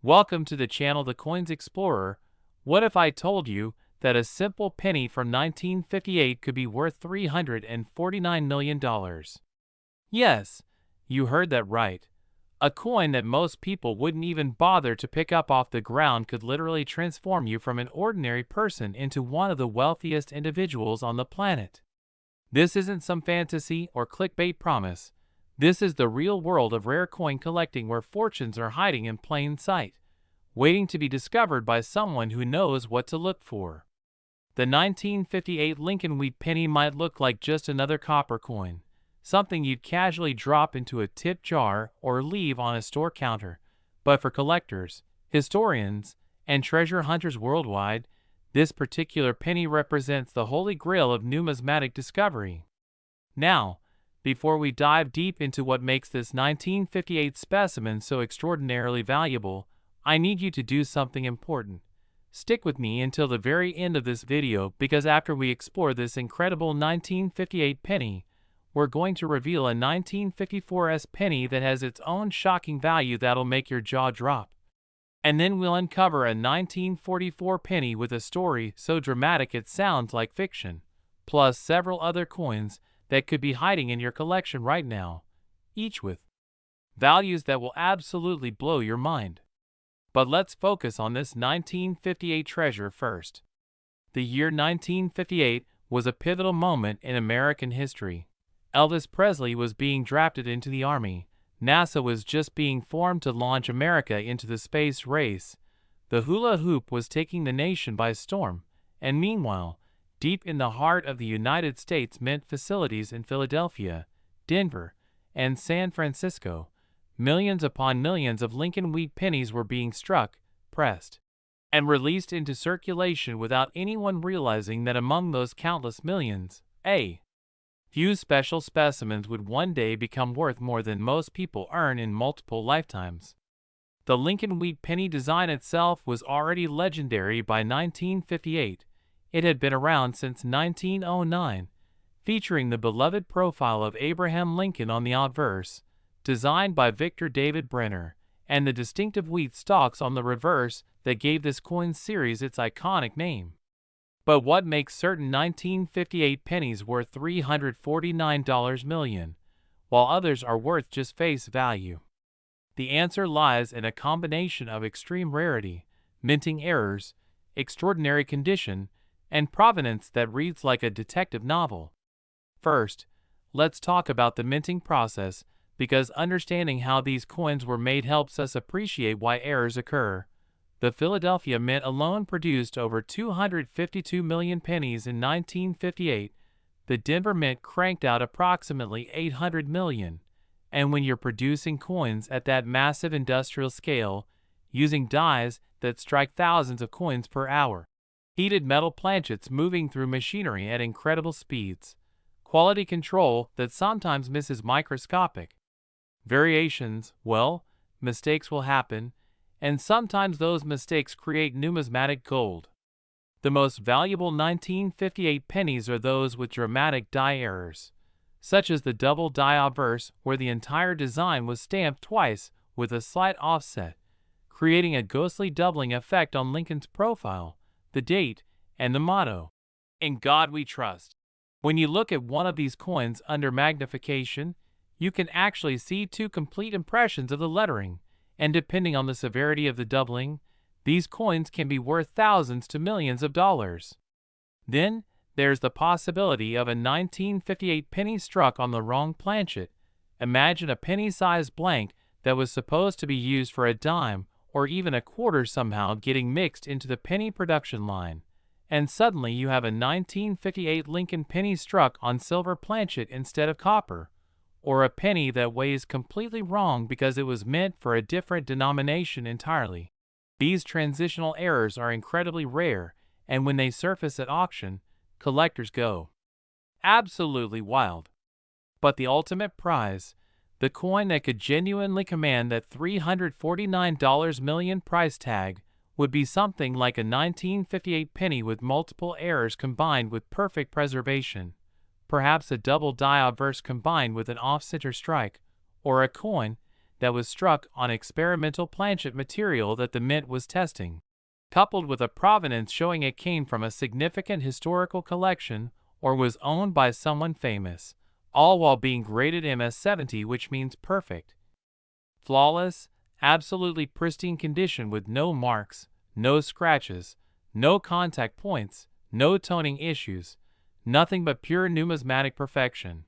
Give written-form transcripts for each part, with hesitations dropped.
Welcome to the channel The Coins Explorer. What if I told you that a simple penny from 1958 could be worth $349 million? Yes, you heard that right. A coin that most people wouldn't even bother to pick up off the ground could literally transform you from an ordinary person into one of the wealthiest individuals on the planet. This isn't some fantasy or clickbait promise. This is the real world of rare coin collecting, where fortunes are hiding in plain sight, waiting to be discovered by someone who knows what to look for. The 1958 Lincoln Wheat Penny might look like just another copper coin, something you'd casually drop into a tip jar or leave on a store counter. But for collectors, historians, and treasure hunters worldwide, this particular penny represents the holy grail of numismatic discovery. Now, before we dive deep into what makes this 1958 specimen so extraordinarily valuable, I need you to do something important. Stick with me until the very end of this video, because after we explore this incredible 1958 penny, we're going to reveal a 1954 penny that has its own shocking value that'll make your jaw drop. And then we'll uncover a 1944 penny with a story so dramatic it sounds like fiction, plus several other coins that could be hiding in your collection right now, each with values that will absolutely blow your mind. But let's focus on this 1958 treasure first. The year 1958 was a pivotal moment in American history. Elvis Presley was being drafted into the Army. NASA was just being formed to launch America into the space race. The hula hoop was taking the nation by storm. And meanwhile, deep in the heart of the United States Mint facilities in Philadelphia, Denver, and San Francisco, millions upon millions of Lincoln Wheat Pennies were being struck, pressed, and released into circulation without anyone realizing that among those countless millions, a few special specimens would one day become worth more than most people earn in multiple lifetimes. The Lincoln Wheat Penny design itself was already legendary by 1958. It had been around since 1909, featuring the beloved profile of Abraham Lincoln on the obverse, designed by Victor David Brenner, and the distinctive wheat stalks on the reverse that gave this coin series its iconic name. But what makes certain 1958 pennies worth $349 million, while others are worth just face value? The answer lies in a combination of extreme rarity, minting errors, extraordinary condition, and provenance that reads like a detective novel. First, let's talk about the minting process, because understanding how these coins were made helps us appreciate why errors occur. The Philadelphia Mint alone produced over 252 million pennies in 1958. The Denver Mint cranked out approximately 800 million. And when you're producing coins at that massive industrial scale, using dies that strike thousands of coins per hour, heated metal planchets moving through machinery at incredible speeds, quality control that sometimes misses microscopic variations, well, mistakes will happen, and sometimes those mistakes create numismatic gold. The most valuable 1958 pennies are those with dramatic die errors, such as the double die obverse, where the entire design was stamped twice with a slight offset, creating a ghostly doubling effect on Lincoln's profile, the date, and the motto, "In God We Trust." When you look at one of these coins under magnification, you can actually see two complete impressions of the lettering, and depending on the severity of the doubling, these coins can be worth thousands to millions of dollars. Then, there's the possibility of a 1958 penny struck on the wrong planchet. Imagine a penny-sized blank that was supposed to be used for a dime or even a quarter somehow getting mixed into the penny production line, and suddenly you have a 1958 Lincoln penny struck on silver planchet instead of copper, or a penny that weighs completely wrong because it was meant for a different denomination entirely. These transitional errors are incredibly rare, and when they surface at auction, collectors go absolutely wild. But the ultimate prize, the coin that could genuinely command that $349 million price tag, would be something like a 1958 penny with multiple errors combined with perfect preservation. Perhaps a double die obverse combined with an off-center strike, or a coin that was struck on experimental planchet material that the mint was testing, coupled with a provenance showing it came from a significant historical collection or was owned by someone famous, all while being graded MS-70, which means perfect. Flawless, absolutely pristine condition with no marks, no scratches, no contact points, no toning issues, nothing but pure numismatic perfection.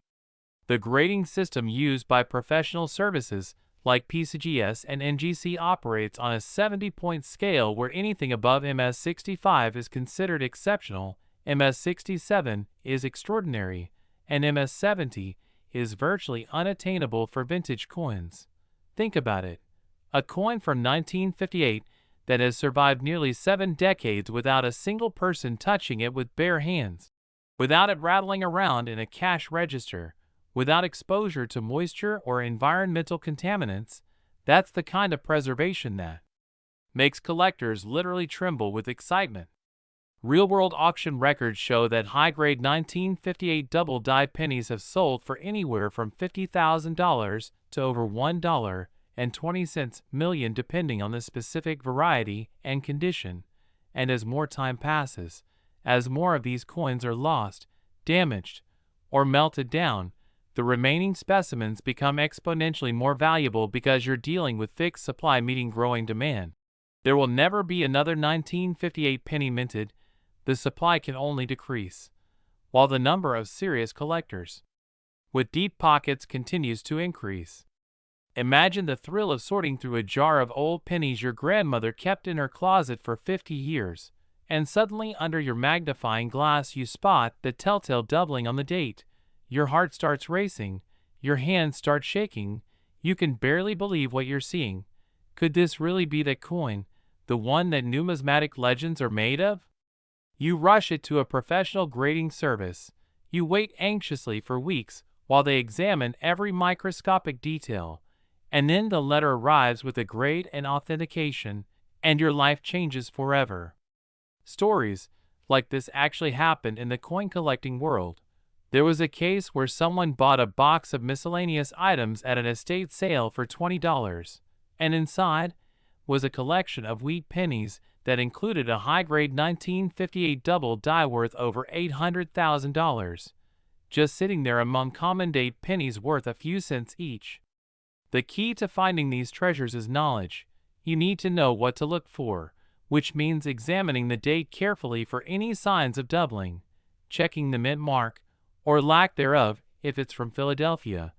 The grading system used by professional services like PCGS and NGC operates on a 70-point scale where anything above MS-65 is considered exceptional, MS-67 is extraordinary, and MS-70 is virtually unattainable for vintage coins. Think about it. A coin from 1958 that has survived nearly 7 decades without a single person touching it with bare hands, without it rattling around in a cash register, without exposure to moisture or environmental contaminants. That's the kind of preservation that makes collectors literally tremble with excitement. Real-world auction records show that high-grade 1958 double-die pennies have sold for anywhere from $50,000 to over $1.20 million depending on the specific variety and condition, and as more time passes, as more of these coins are lost, damaged, or melted down, the remaining specimens become exponentially more valuable because you're dealing with fixed supply meeting growing demand. There will never be another 1958 penny minted. The supply can only decrease, while the number of serious collectors with deep pockets continues to increase. Imagine the thrill of sorting through a jar of old pennies your grandmother kept in her closet for 50 years, and suddenly under your magnifying glass you spot the telltale doubling on the date. Your heart starts racing, your hands start shaking, you can barely believe what you're seeing. Could this really be that coin, the one that numismatic legends are made of? You rush it to a professional grading service. You wait anxiously for weeks while they examine every microscopic detail, and then the letter arrives with a grade and authentication, and your life changes forever. Stories like this actually happened in the coin collecting world. There was a case where someone bought a box of miscellaneous items at an estate sale for $20, and inside was a collection of wheat pennies that included a high-grade 1958 double die worth over $800,000, just sitting there among common-date pennies worth a few cents each. The key to finding these treasures is knowledge. You need to know what to look for, which means examining the date carefully for any signs of doubling, checking the mint mark, or lack thereof if it's from Philadelphia,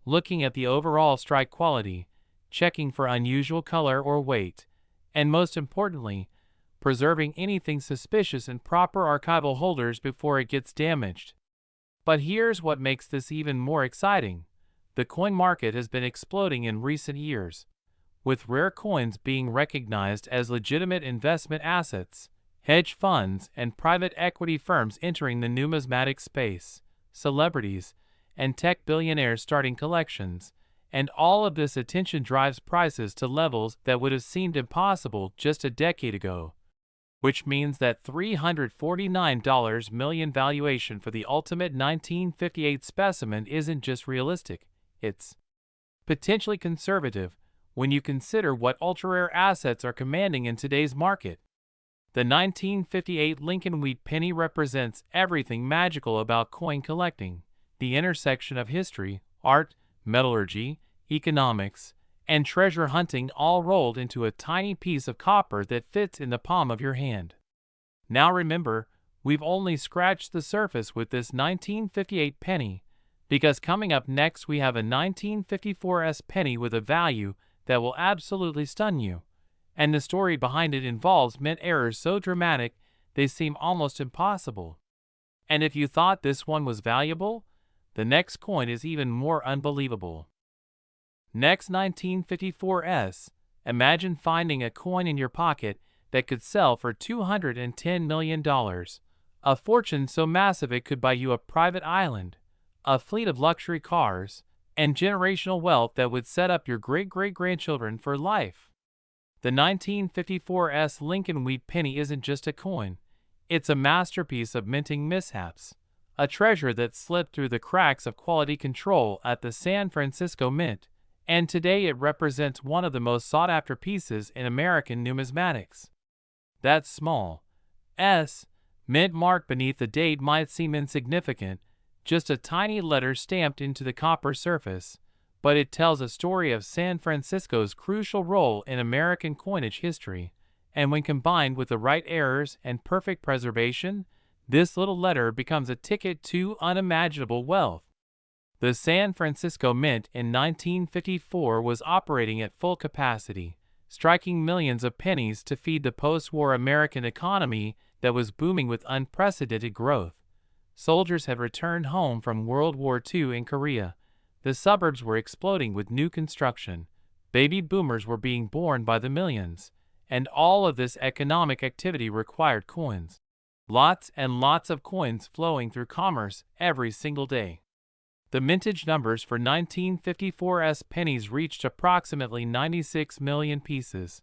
looking at the overall strike quality, checking for unusual color or weight, and most importantly, preserving anything suspicious in proper archival holders before it gets damaged. But here's what makes this even more exciting. The coin market has been exploding in recent years, with rare coins being recognized as legitimate investment assets, hedge funds and private equity firms entering the numismatic space, celebrities, and tech billionaires starting collections, and all of this attention drives prices to levels that would have seemed impossible just a decade ago, which means that $349 million valuation for the ultimate 1958 specimen isn't just realistic, it's potentially conservative when you consider what ultra-rare assets are commanding in today's market. The 1958 Lincoln Wheat Penny represents everything magical about coin collecting, the intersection of history, art, metallurgy, economics, and treasure hunting all rolled into a tiny piece of copper that fits in the palm of your hand. Now remember, we've only scratched the surface with this 1958 penny, because coming up next we have a 1954 penny with a value that will absolutely stun you. And the story behind it involves mint errors so dramatic they seem almost impossible. And if you thought this one was valuable, the next coin is even more unbelievable. Next 1954 imagine finding a coin in your pocket that could sell for $210 million, a fortune so massive it could buy you a private island, a fleet of luxury cars, and generational wealth that would set up your great-great-grandchildren for life. The 1954 Lincoln Wheat Penny isn't just a coin, it's a masterpiece of minting mishaps, a treasure that slipped through the cracks of quality control at the San Francisco Mint, and today it represents one of the most sought-after pieces in American numismatics. That small S mint mark beneath the date might seem insignificant, just a tiny letter stamped into the copper surface, but it tells a story of San Francisco's crucial role in American coinage history, and when combined with the right errors and perfect preservation, this little letter becomes a ticket to unimaginable wealth. The San Francisco Mint in 1954 was operating at full capacity, striking millions of pennies to feed the post-war American economy that was booming with unprecedented growth. Soldiers had returned home from World War II in Korea. The suburbs were exploding with new construction. Baby boomers were being born by the millions, and all of this economic activity required coins. Lots and lots of coins flowing through commerce every single day. The mintage numbers for 1954's pennies reached approximately 96 million pieces,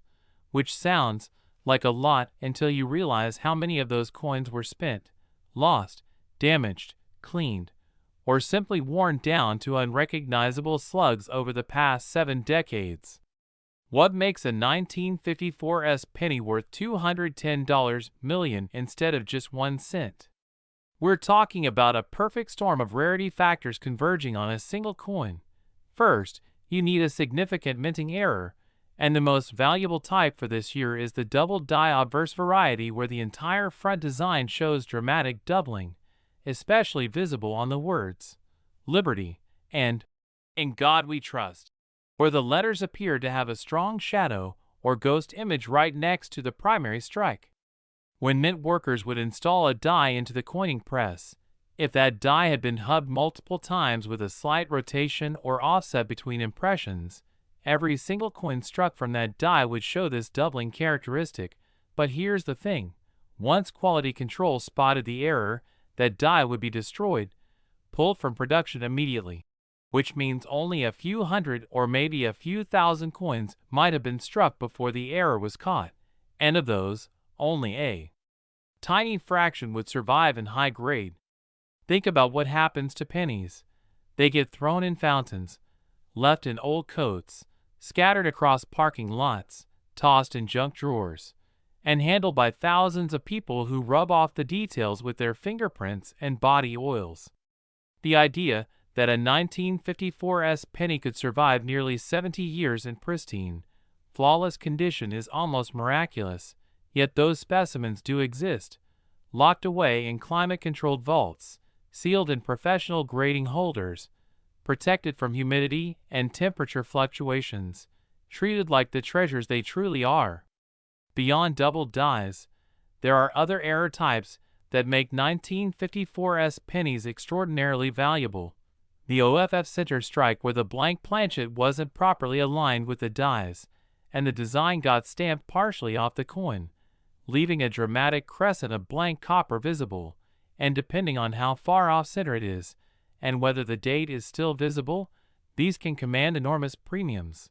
which sounds like a lot until you realize how many of those coins were spent, lost, damaged, cleaned, or simply worn down to unrecognizable slugs over the past 7 decades. What makes a 1954's penny worth $210 million instead of just 1 cent? We're talking about a perfect storm of rarity factors converging on a single coin. First, you need a significant minting error, and the most valuable type for this year is the double die obverse variety where the entire front design shows dramatic doubling, especially visible on the words Liberty and In God We Trust, where the letters appear to have a strong shadow or ghost image right next to the primary strike. When mint workers would install a die into the coining press, if that die had been hubbed multiple times with a slight rotation or offset between impressions, every single coin struck from that die would show this doubling characteristic. But here's the thing: once quality control spotted the error, that die would be destroyed, pulled from production immediately, which means only a few hundred or maybe a few thousand coins might have been struck before the error was caught, and of those, only a tiny fraction would survive in high grade. Think about what happens to pennies. They get thrown in fountains, left in old coats, scattered across parking lots, tossed in junk drawers, and handled by thousands of people who rub off the details with their fingerprints and body oils. The idea that a 1954's penny could survive nearly 70 years in pristine, flawless condition is almost miraculous, yet those specimens do exist, locked away in climate-controlled vaults, sealed in professional grading holders, protected from humidity and temperature fluctuations, treated like the treasures they truly are. Beyond doubled dies, there are other error types that make 1954's pennies extraordinarily valuable. The OFF center strike where the blank planchet wasn't properly aligned with the dies, and the design got stamped partially off the coin, leaving a dramatic crescent of blank copper visible, and depending on how far off center it is, and whether the date is still visible, these can command enormous premiums.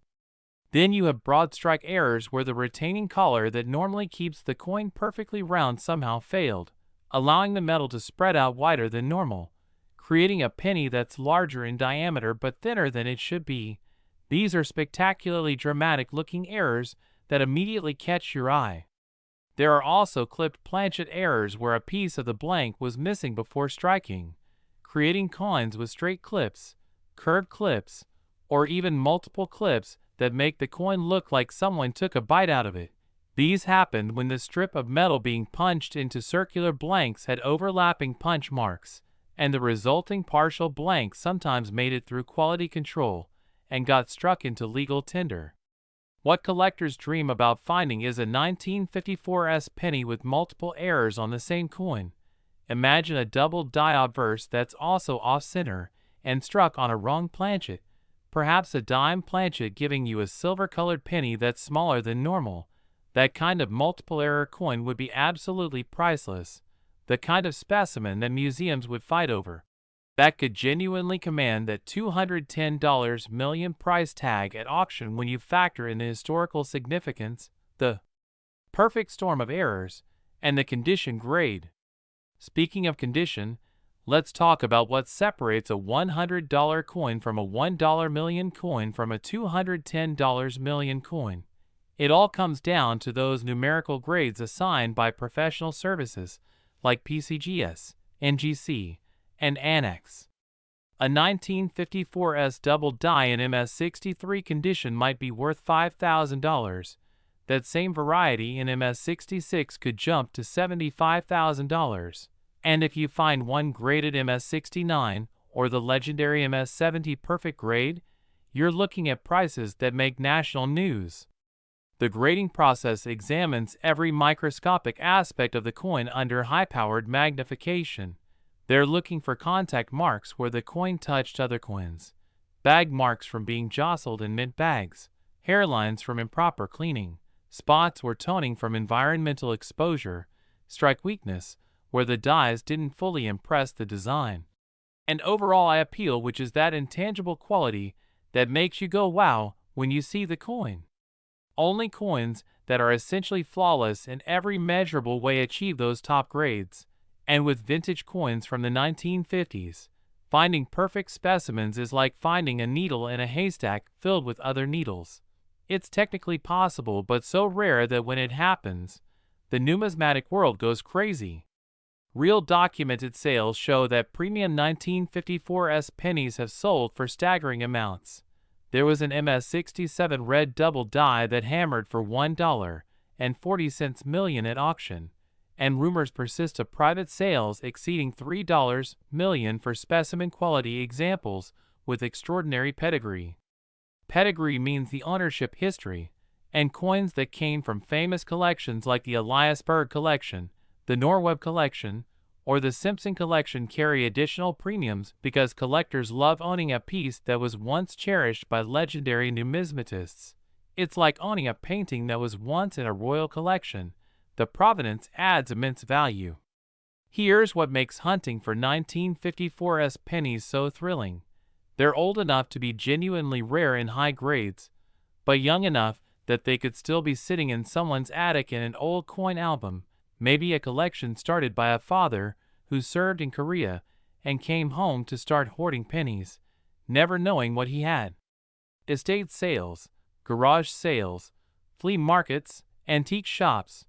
Then you have broad strike errors where the retaining collar that normally keeps the coin perfectly round somehow failed, allowing the metal to spread out wider than normal, creating a penny that's larger in diameter but thinner than it should be. These are spectacularly dramatic looking errors that immediately catch your eye. There are also clipped planchet errors where a piece of the blank was missing before striking, creating coins with straight clips, curved clips, or even multiple clips that make the coin look like someone took a bite out of it. These happened when the strip of metal being punched into circular blanks had overlapping punch marks, and the resulting partial blank sometimes made it through quality control and got struck into legal tender. What collectors dream about finding is a 1954's penny with multiple errors on the same coin. Imagine a double die obverse that's also off-center and struck on a wrong planchet, perhaps a dime planchet giving you a silver-colored penny that's smaller than normal. That kind of multiple error coin would be absolutely priceless, the kind of specimen that museums would fight over. That could genuinely command that $210 million price tag at auction when you factor in the historical significance, the perfect storm of errors, and the condition grade. Speaking of condition, Let's talk about what separates a $100 coin from a $1 million coin from a $210 million coin. It all comes down to those numerical grades assigned by professional services like PCGS, NGC, and Annex. A 1954S double die in MS63 condition might be worth $5,000. That same variety in MS66 could jump to $75,000. And if you find one graded MS69 or the legendary MS70 perfect grade, you're looking at prices that make national news. The grading process examines every microscopic aspect of the coin under high-powered magnification. They're looking for contact marks where the coin touched other coins, bag marks from being jostled in mint bags, hairlines from improper cleaning, spots or toning from environmental exposure, strike weakness where the dies didn't fully impress the design, and overall eye appeal, which is that intangible quality that makes you go wow when you see the coin. Only coins that are essentially flawless in every measurable way achieve those top grades, and with vintage coins from the 1950s, finding perfect specimens is like finding a needle in a haystack filled with other needles. It's technically possible, but so rare that when it happens, the numismatic world goes crazy. Real documented sales show that premium 1954S pennies have sold for staggering amounts. There was an MS67 red double die that hammered for $1.40 million at auction, and rumors persist of private sales exceeding $3 million for specimen quality examples with extraordinary pedigree. Pedigree means the ownership history, and coins that came from famous collections like the Elias Berg collection, the Norweb collection, or the Simpson collection carry additional premiums because collectors love owning a piece that was once cherished by legendary numismatists. It's like owning a painting that was once in a royal collection. The provenance adds immense value. Here's what makes hunting for 1954S pennies so thrilling. They're old enough to be genuinely rare in high grades, but young enough that they could still be sitting in someone's attic in an old coin album, maybe a collection started by a father who served in Korea and came home to start hoarding pennies, never knowing what he had. Estate sales, garage sales, flea markets, antique shops.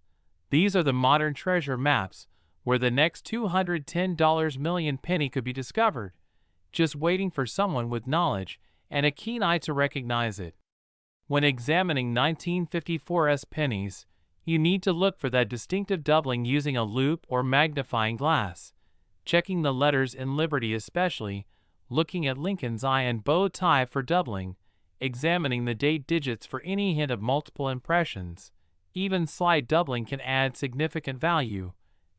These are the modern treasure maps where the next $210 million penny could be discovered, just waiting for someone with knowledge and a keen eye to recognize it. When examining 1954S pennies, you need to look for that distinctive doubling using a loupe or magnifying glass, checking the letters in Liberty especially, looking at Lincoln's eye and bow tie for doubling, examining the date digits for any hint of multiple impressions. Even slight doubling can add significant value,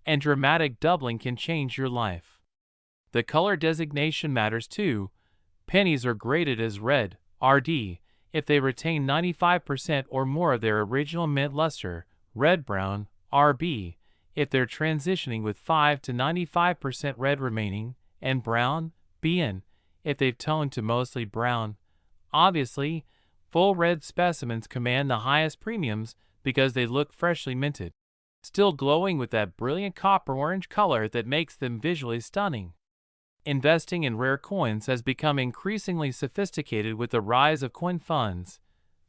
and dramatic doubling can change your life. The color designation matters too. Pennies are graded as red, RD, if they retain 95% or more of their original mint luster, red-brown, RB, if they're transitioning with 5 to 95% red remaining, and brown, BN, if they've toned to mostly brown. Obviously, full red specimens command the highest premiums because they look freshly minted, still glowing with that brilliant copper-orange color that makes them visually stunning. Investing in rare coins has become increasingly sophisticated with the rise of coin funds,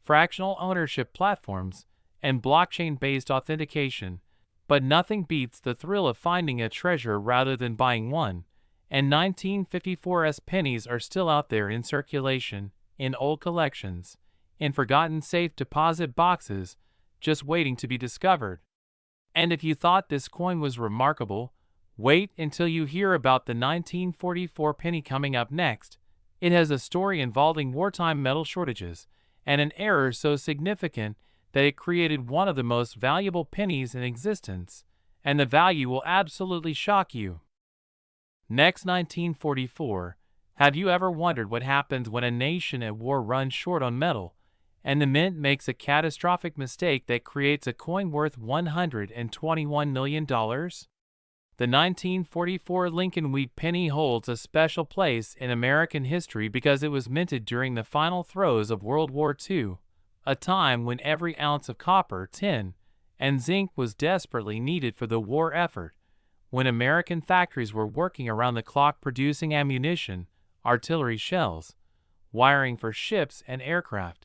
fractional ownership platforms, and blockchain-based authentication, but nothing beats the thrill of finding a treasure rather than buying one, and 1954S pennies are still out there in circulation, in old collections, in forgotten safe deposit boxes, just waiting to be discovered. And if you thought this coin was remarkable, wait until you hear about the 1944 penny coming up next. It has a story involving wartime metal shortages, and an error so significant that it created one of the most valuable pennies in existence, and the value will absolutely shock you. Next, 1944. Have you ever wondered what happens when a nation at war runs short on metal, and the mint makes a catastrophic mistake that creates a coin worth $121 million? The 1944 Lincoln Wheat Penny holds a special place in American history because it was minted during the final throes of World War II, a time when every ounce of copper, tin, and zinc was desperately needed for the war effort. when American factories were working around the clock producing ammunition, artillery shells, wiring for ships and aircraft,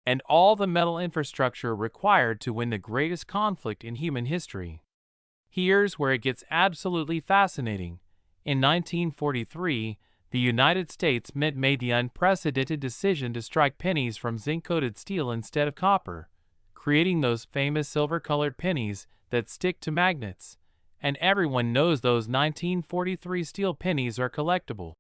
and all the metal infrastructure required to win the greatest conflict in human history. Here's where it gets absolutely fascinating. In 1943, the United States Mint made the unprecedented decision to strike pennies from zinc-coated steel instead of copper, creating those famous silver-colored pennies that stick to magnets. And everyone knows those 1943 steel pennies are collectible.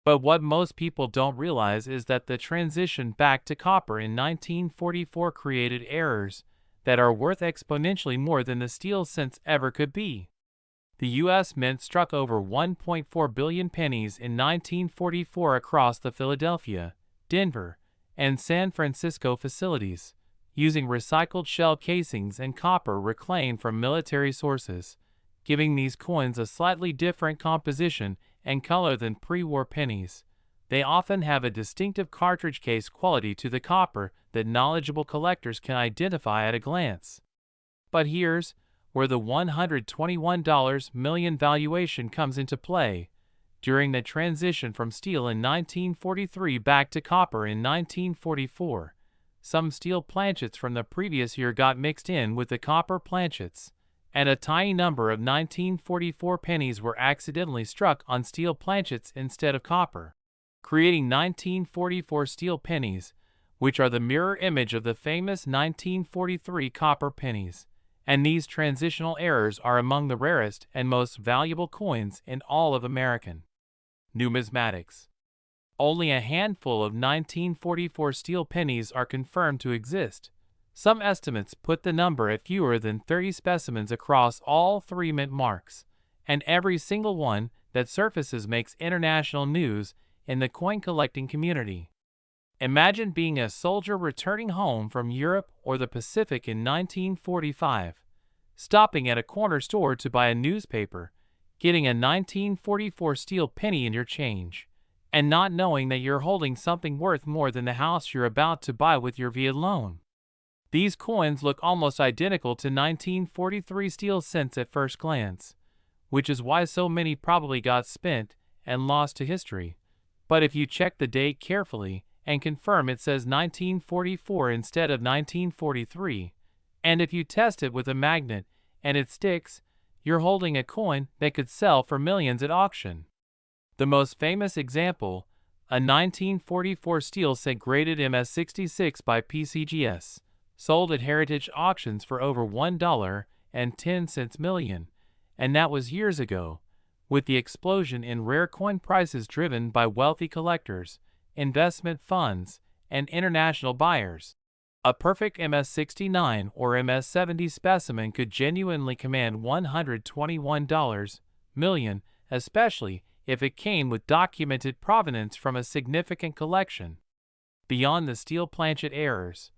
But what most people don't realize is that the transition back to copper in 1944 created errors that are worth exponentially more than the steel cents ever could be. The U.S. Mint struck over 1.4 billion pennies in 1944 across the Philadelphia, Denver, and San Francisco facilities, using recycled shell casings and copper reclaimed from military sources, giving these coins a slightly different composition and color than pre-war pennies. They often have a distinctive cartridge case quality to the copper that knowledgeable collectors can identify at a glance. But here's where the $121 million valuation comes into play. During the transition from steel in 1943 back to copper in 1944, some steel planchets from the previous year got mixed in with the copper planchets, and a tiny number of 1944 pennies were accidentally struck on steel planchets instead of copper, creating 1944 steel pennies, which are the mirror image of the famous 1943 copper pennies. And these transitional errors are among the rarest and most valuable coins in all of American numismatics. Only a handful of 1944 steel pennies are confirmed to exist. Some estimates put the number at fewer than 30 specimens across all three mint marks, and every single one that surfaces makes international news in the coin collecting community. Imagine being a soldier returning home from Europe or the Pacific in 1945, stopping at a corner store to buy a newspaper, getting a 1944 steel penny in your change, and not knowing that you're holding something worth more than the house you're about to buy with your VA loan. These coins look almost identical to 1943 steel cents at first glance, which is why so many probably got spent and lost to history. But if you check the date carefully and confirm it says 1944 instead of 1943, and if you test it with a magnet and it sticks, you're holding a coin that could sell for millions at auction. The most famous example, a 1944 steel cent graded MS66 by PCGS, sold at heritage auctions for over $1.10 million, and that was years ago, with the explosion in rare coin prices driven by wealthy collectors, investment funds, and international buyers. A perfect MS69 or MS70 specimen could genuinely command $121 million, especially if it came with documented provenance from a significant collection. Beyond the steel planchet errors,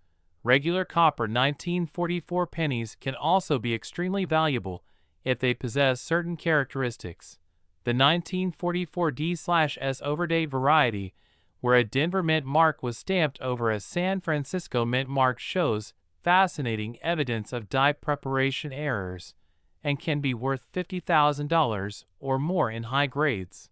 regular copper 1944 pennies can also be extremely valuable if they possess certain characteristics. The 1944 D/S overdate variety, where a Denver mint mark was stamped over a San Francisco mint mark, shows fascinating evidence of die preparation errors and can be worth $50,000 or more in high grades.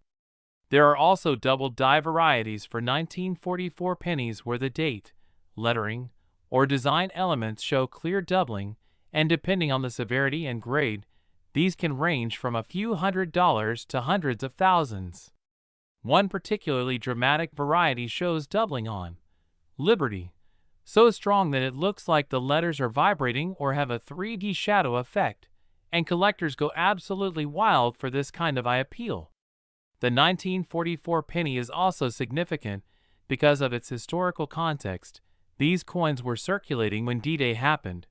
There are also double die varieties for 1944 pennies where the date, lettering, or design elements show clear doubling, and depending on the severity and grade, these can range from a few $100s to hundreds of thousands. One particularly dramatic variety shows doubling on Liberty, so strong that it looks like the letters are vibrating or have a 3D shadow effect, and collectors go absolutely wild for this kind of eye appeal. The 1944 penny is also significant because of its historical context. These coins were circulating when D-Day happened,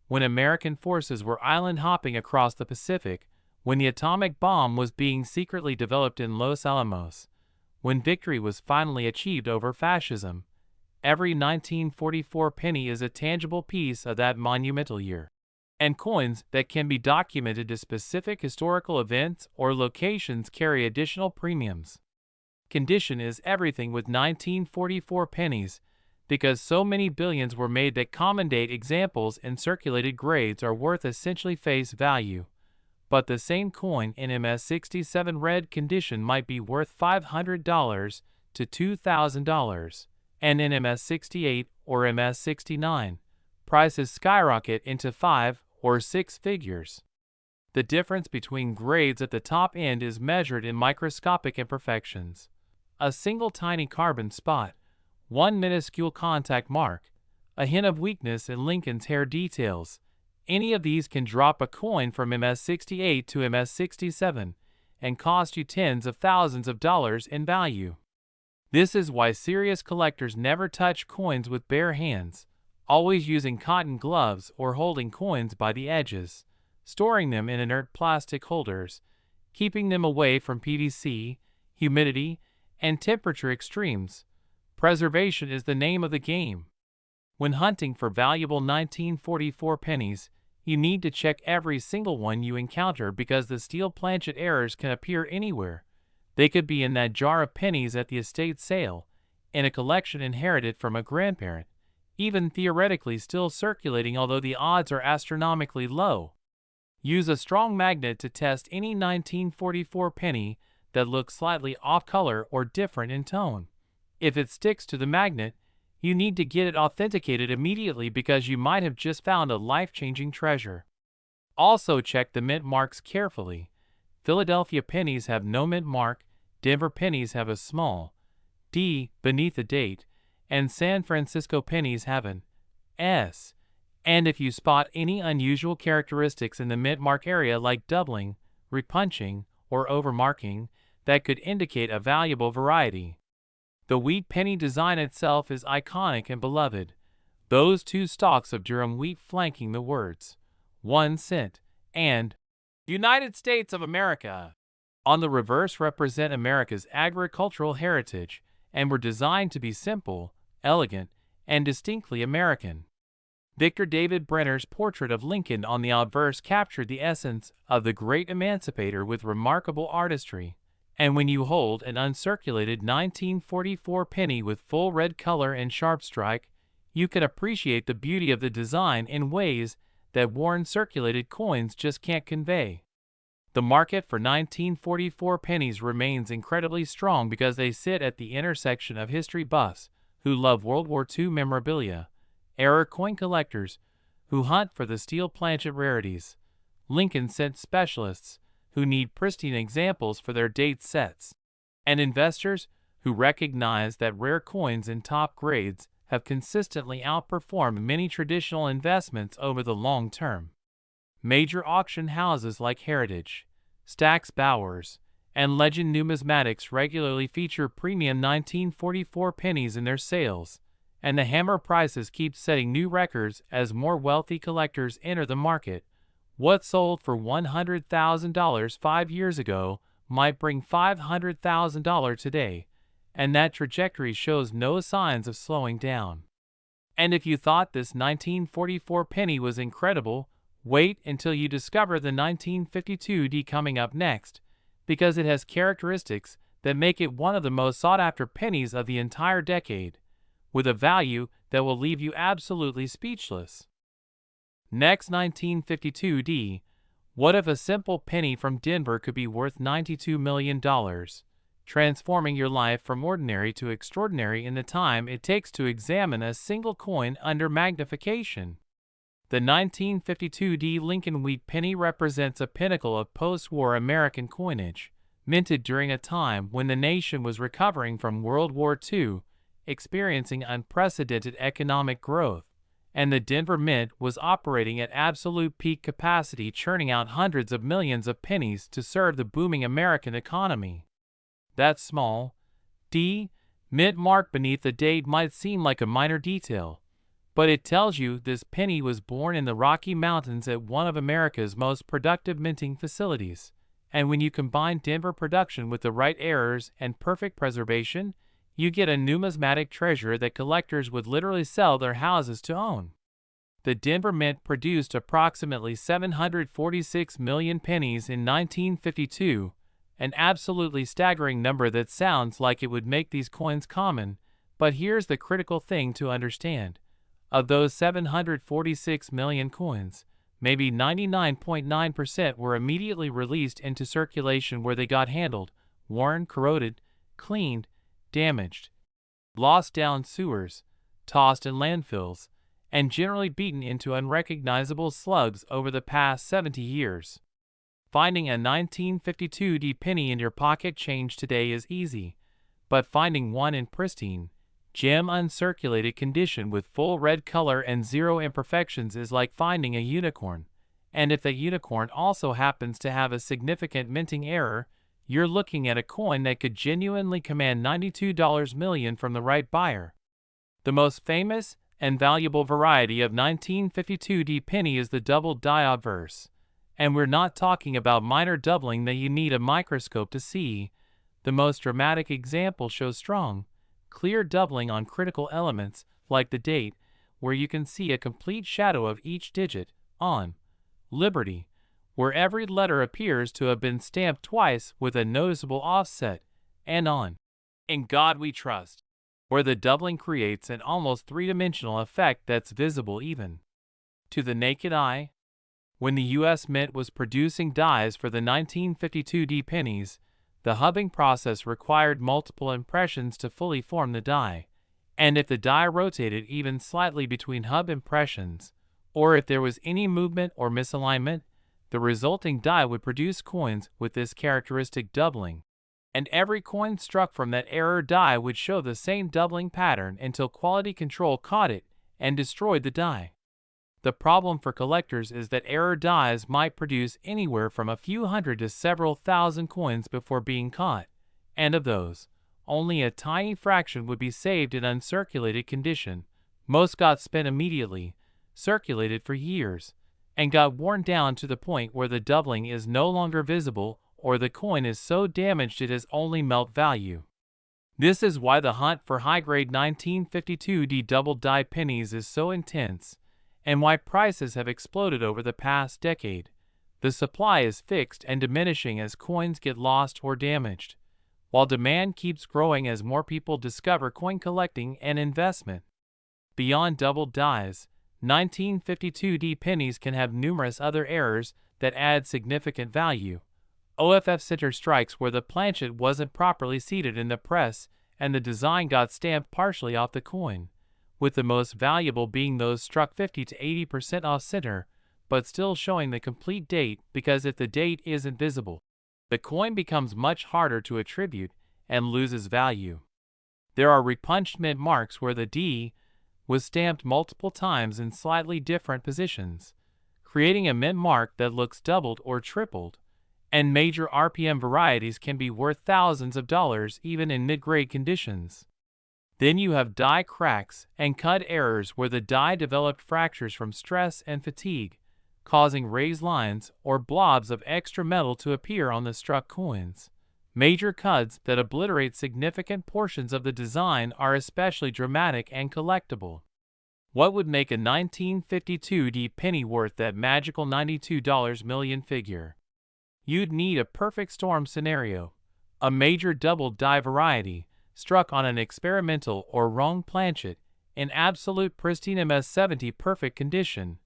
when American forces were island hopping across the Pacific, when the atomic bomb was being secretly developed in Los Alamos, when victory was finally achieved over fascism. Every 1944 penny is a tangible piece of that monumental year. And coins that can be documented to specific historical events or locations carry additional premiums. Condition is everything with 1944 pennies, because so many billions were made that common date examples in circulated grades are worth essentially face value. but the same coin in MS-67 red condition might be worth $500 to $2,000, and in MS-68 or MS-69, prices skyrocket into 5 or 6 figures. The difference between grades at the top end is measured in microscopic imperfections. A single tiny carbon spot, one minuscule contact mark, a hint of weakness in Lincoln's hair details. Any of these can drop a coin from MS-68 to MS-67 and cost you tens of thousands of dollars in value. This is why serious collectors never touch coins with bare hands, always using cotton gloves or holding coins by the edges, storing them in inert plastic holders, keeping them away from PVC, humidity, and temperature extremes. Preservation is the name of the game. When hunting for valuable 1944 pennies, you need to check every single one you encounter because the steel planchet errors can appear anywhere. They could be in that jar of pennies at the estate sale, in a collection inherited from a grandparent, even theoretically still circulating although the odds are astronomically low. Use a strong magnet to test any 1944 penny that looks slightly off color or different in tone. If it sticks to the magnet, you need to get it authenticated immediately because you might have just found a life-changing treasure. Also check the mint marks carefully. Philadelphia pennies have no mint mark, Denver pennies have a small D beneath the date, and San Francisco pennies have an S. And if you spot any unusual characteristics in the mint mark area like doubling, repunching, or overmarking, that could indicate a valuable variety. The wheat penny design itself is iconic and beloved. Those two stalks of durum wheat flanking the words 1 cent and United States of America on the reverse represent America's agricultural heritage and were designed to be simple, elegant, and distinctly American. Victor David Brenner's portrait of Lincoln on the obverse captured the essence of the great emancipator with remarkable artistry. And when you hold an uncirculated 1944 penny with full red color and sharp strike, you can appreciate the beauty of the design in ways that worn circulated coins just can't convey. The market for 1944 pennies remains incredibly strong because they sit at the intersection of history buffs who love World War II memorabilia, era coin collectors who hunt for the steel planchet rarities, Lincoln cent specialists who need pristine examples for their date sets, and investors who recognize that rare coins in top grades have consistently outperformed many traditional investments over the long term. Major auction houses like Heritage, Stack's Bowers, and Legend Numismatics regularly feature premium 1944 pennies in their sales, and the hammer prices keep setting new records as more wealthy collectors enter the market. What sold for $100,000 5 years ago might bring $500,000 today, and that trajectory shows no signs of slowing down. And if you thought this 1944 penny was incredible, wait until you discover the 1952D coming up next, because it has characteristics that make it one of the most sought-after pennies of the entire decade, with a value that will leave you absolutely speechless. Next, 1952D. What if a simple penny from Denver could be worth $92 million, transforming your life from ordinary to extraordinary in the time it takes to examine a single coin under magnification? The 1952D Lincoln Wheat Penny represents a pinnacle of post-war American coinage, minted during a time when the nation was recovering from World War II, experiencing unprecedented economic growth, and the Denver Mint was operating at absolute peak capacity, churning out hundreds of millions of pennies to serve the booming American economy. That small D mint mark beneath the date might seem like a minor detail, but it tells you this penny was born in the Rocky Mountains at one of America's most productive minting facilities, and when you combine Denver production with the right errors and perfect preservation, you get a numismatic treasure that collectors would literally sell their houses to own. The Denver Mint produced approximately 746 million pennies in 1952, an absolutely staggering number that sounds like it would make these coins common, but here's the critical thing to understand. Of those 746 million coins, maybe 99.9% were immediately released into circulation where they got handled, worn, corroded, cleaned, damaged, lost down sewers, tossed in landfills, and generally beaten into unrecognizable slugs over the past 70 years. Finding a 1952 penny in your pocket change today is easy, but finding one in pristine, gem uncirculated condition with full red color and zero imperfections is like finding a unicorn. And if the unicorn also happens to have a significant minting error, you're looking at a coin that could genuinely command $92 million from the right buyer. The most famous and valuable variety of 1952 penny is the double die obverse. And we're not talking about minor doubling that you need a microscope to see. The most dramatic example shows strong, clear doubling on critical elements like the date, where you can see a complete shadow of each digit, on Liberty, where every letter appears to have been stamped twice with a noticeable offset, and on In God We Trust, where the doubling creates an almost three-dimensional effect that's visible even to the naked eye. When the U.S. Mint was producing dies for the 1952 pennies, the hubbing process required multiple impressions to fully form the die, and if the die rotated even slightly between hub impressions, or if there was any movement or misalignment, the resulting die would produce coins with this characteristic doubling, and every coin struck from that error die would show the same doubling pattern until quality control caught it and destroyed the die. The problem for collectors is that error dies might produce anywhere from a few hundred to several thousand coins before being caught, and of those, only a tiny fraction would be saved in uncirculated condition. Most got spent immediately, circulated for years, and got worn down to the point where the doubling is no longer visible or the coin is so damaged it has only melt value. This is why the hunt for high-grade 1952 double die pennies is so intense, and why prices have exploded over the past decade. The supply is fixed and diminishing as coins get lost or damaged, while demand keeps growing as more people discover coin collecting and investment. Beyond double dies, 1952 pennies can have numerous other errors that add significant value. OFF center strikes where the planchet wasn't properly seated in the press and the design got stamped partially off the coin, with the most valuable being those struck 50 to 80% off center, but still showing the complete date, because if the date isn't visible, the coin becomes much harder to attribute and loses value. There are repunched mint marks where the D was stamped multiple times in slightly different positions, creating a mint mark that looks doubled or tripled, and major RPM varieties can be worth thousands of dollars even in mid-grade conditions. Then you have die cracks and cut errors where the die developed fractures from stress and fatigue, causing raised lines or blobs of extra metal to appear on the struck coins. Major cuts that obliterate significant portions of the design are especially dramatic and collectible. What would make a 1952 penny worth that magical $92 million figure? You'd need a perfect storm scenario, a major double die variety, struck on an experimental or wrong planchet, in absolute pristine MS-70 perfect condition,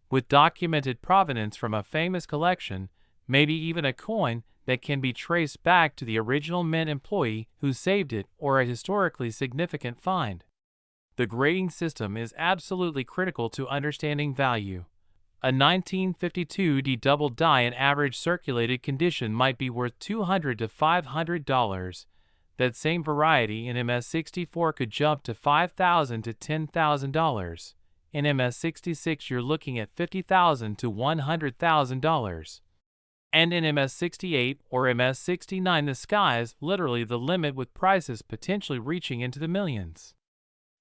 with documented provenance from a famous collection, maybe even a coin that can be traced back to the original mint employee who saved it, or a historically significant find. The grading system is absolutely critical to understanding value. A 1952 double die in average circulated condition might be worth $200 to $500. That same variety in MS-64 could jump to $5,000 to $10,000. In MS-66 you're looking at $50,000 to $100,000. And in MS-68 or MS-69 the sky's literally the limit, with prices potentially reaching into the millions.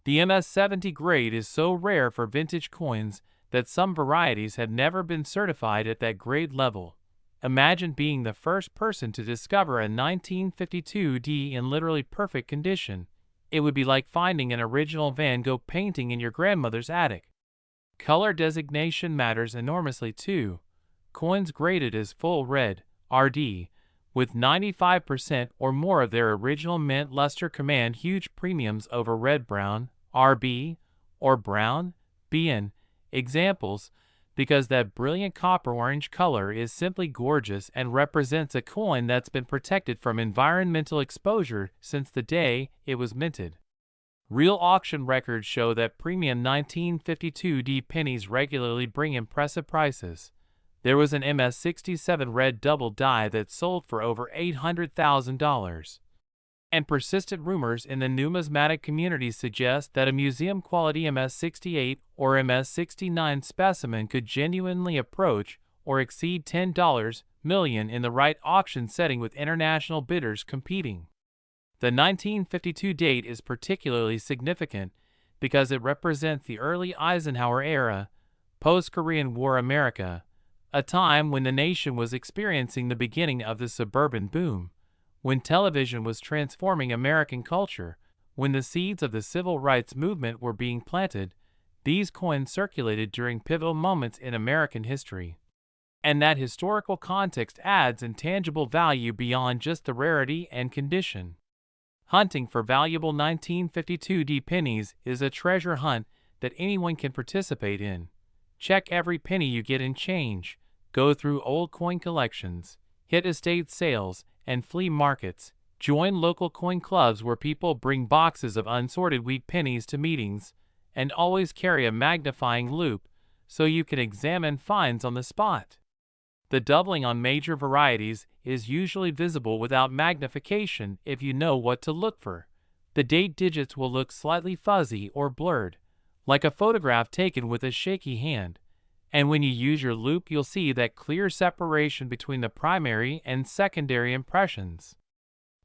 The MS-70 grade is so rare for vintage coins that some varieties have never been certified at that grade level. Imagine being the first person to discover a 1952 in literally perfect condition. It would be like finding an original Van Gogh painting in your grandmother's attic. Color designation matters enormously too. Coins graded as full red, RD, with 95% or more of their original mint luster command huge premiums over red-brown, RB, or brown, BN. Examples: because that brilliant copper orange color is simply gorgeous and represents a coin that's been protected from environmental exposure since the day it was minted. Real auction records show that premium 1952 pennies regularly bring impressive prices. There was an MS-67 red double die that sold for over $800,000. And persistent rumors in the numismatic community suggest that a museum-quality MS-68 or MS-69 specimen could genuinely approach or exceed $10 million in the right auction setting with international bidders competing. The 1952 date is particularly significant because it represents the early Eisenhower era, post-Korean War America, a time when the nation was experiencing the beginning of the suburban boom, when television was transforming American culture, when the seeds of the civil rights movement were being planted. These coins circulated during pivotal moments in American history. And that historical context adds intangible value beyond just the rarity and condition. Hunting for valuable 1952 pennies is a treasure hunt that anyone can participate in. Check every penny you get in change, go through old coin collections, hit estate sales and flea markets, join local coin clubs where people bring boxes of unsorted wheat pennies to meetings, and always carry a magnifying loupe so you can examine finds on the spot. The doubling on major varieties is usually visible without magnification if you know what to look for. The date digits will look slightly fuzzy or blurred, like a photograph taken with a shaky hand. And when you use your loupe, you'll see that clear separation between the primary and secondary impressions.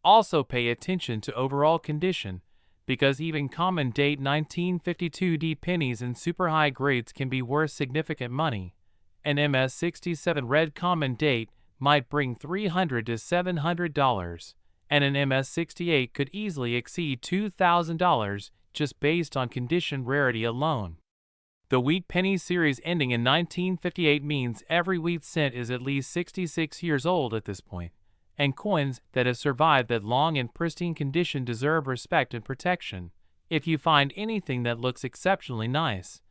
Also pay attention to overall condition, because even common date 1952 pennies in super high grades can be worth significant money. An MS-67 red common date might bring $300 to $700, and an MS-68 could easily exceed $2,000 just based on condition rarity alone. The Wheat Penny series ending in 1958 means every wheat cent is at least 66 years old at this point, and coins that have survived that long in pristine condition deserve respect and protection. If you find anything that looks exceptionally nice,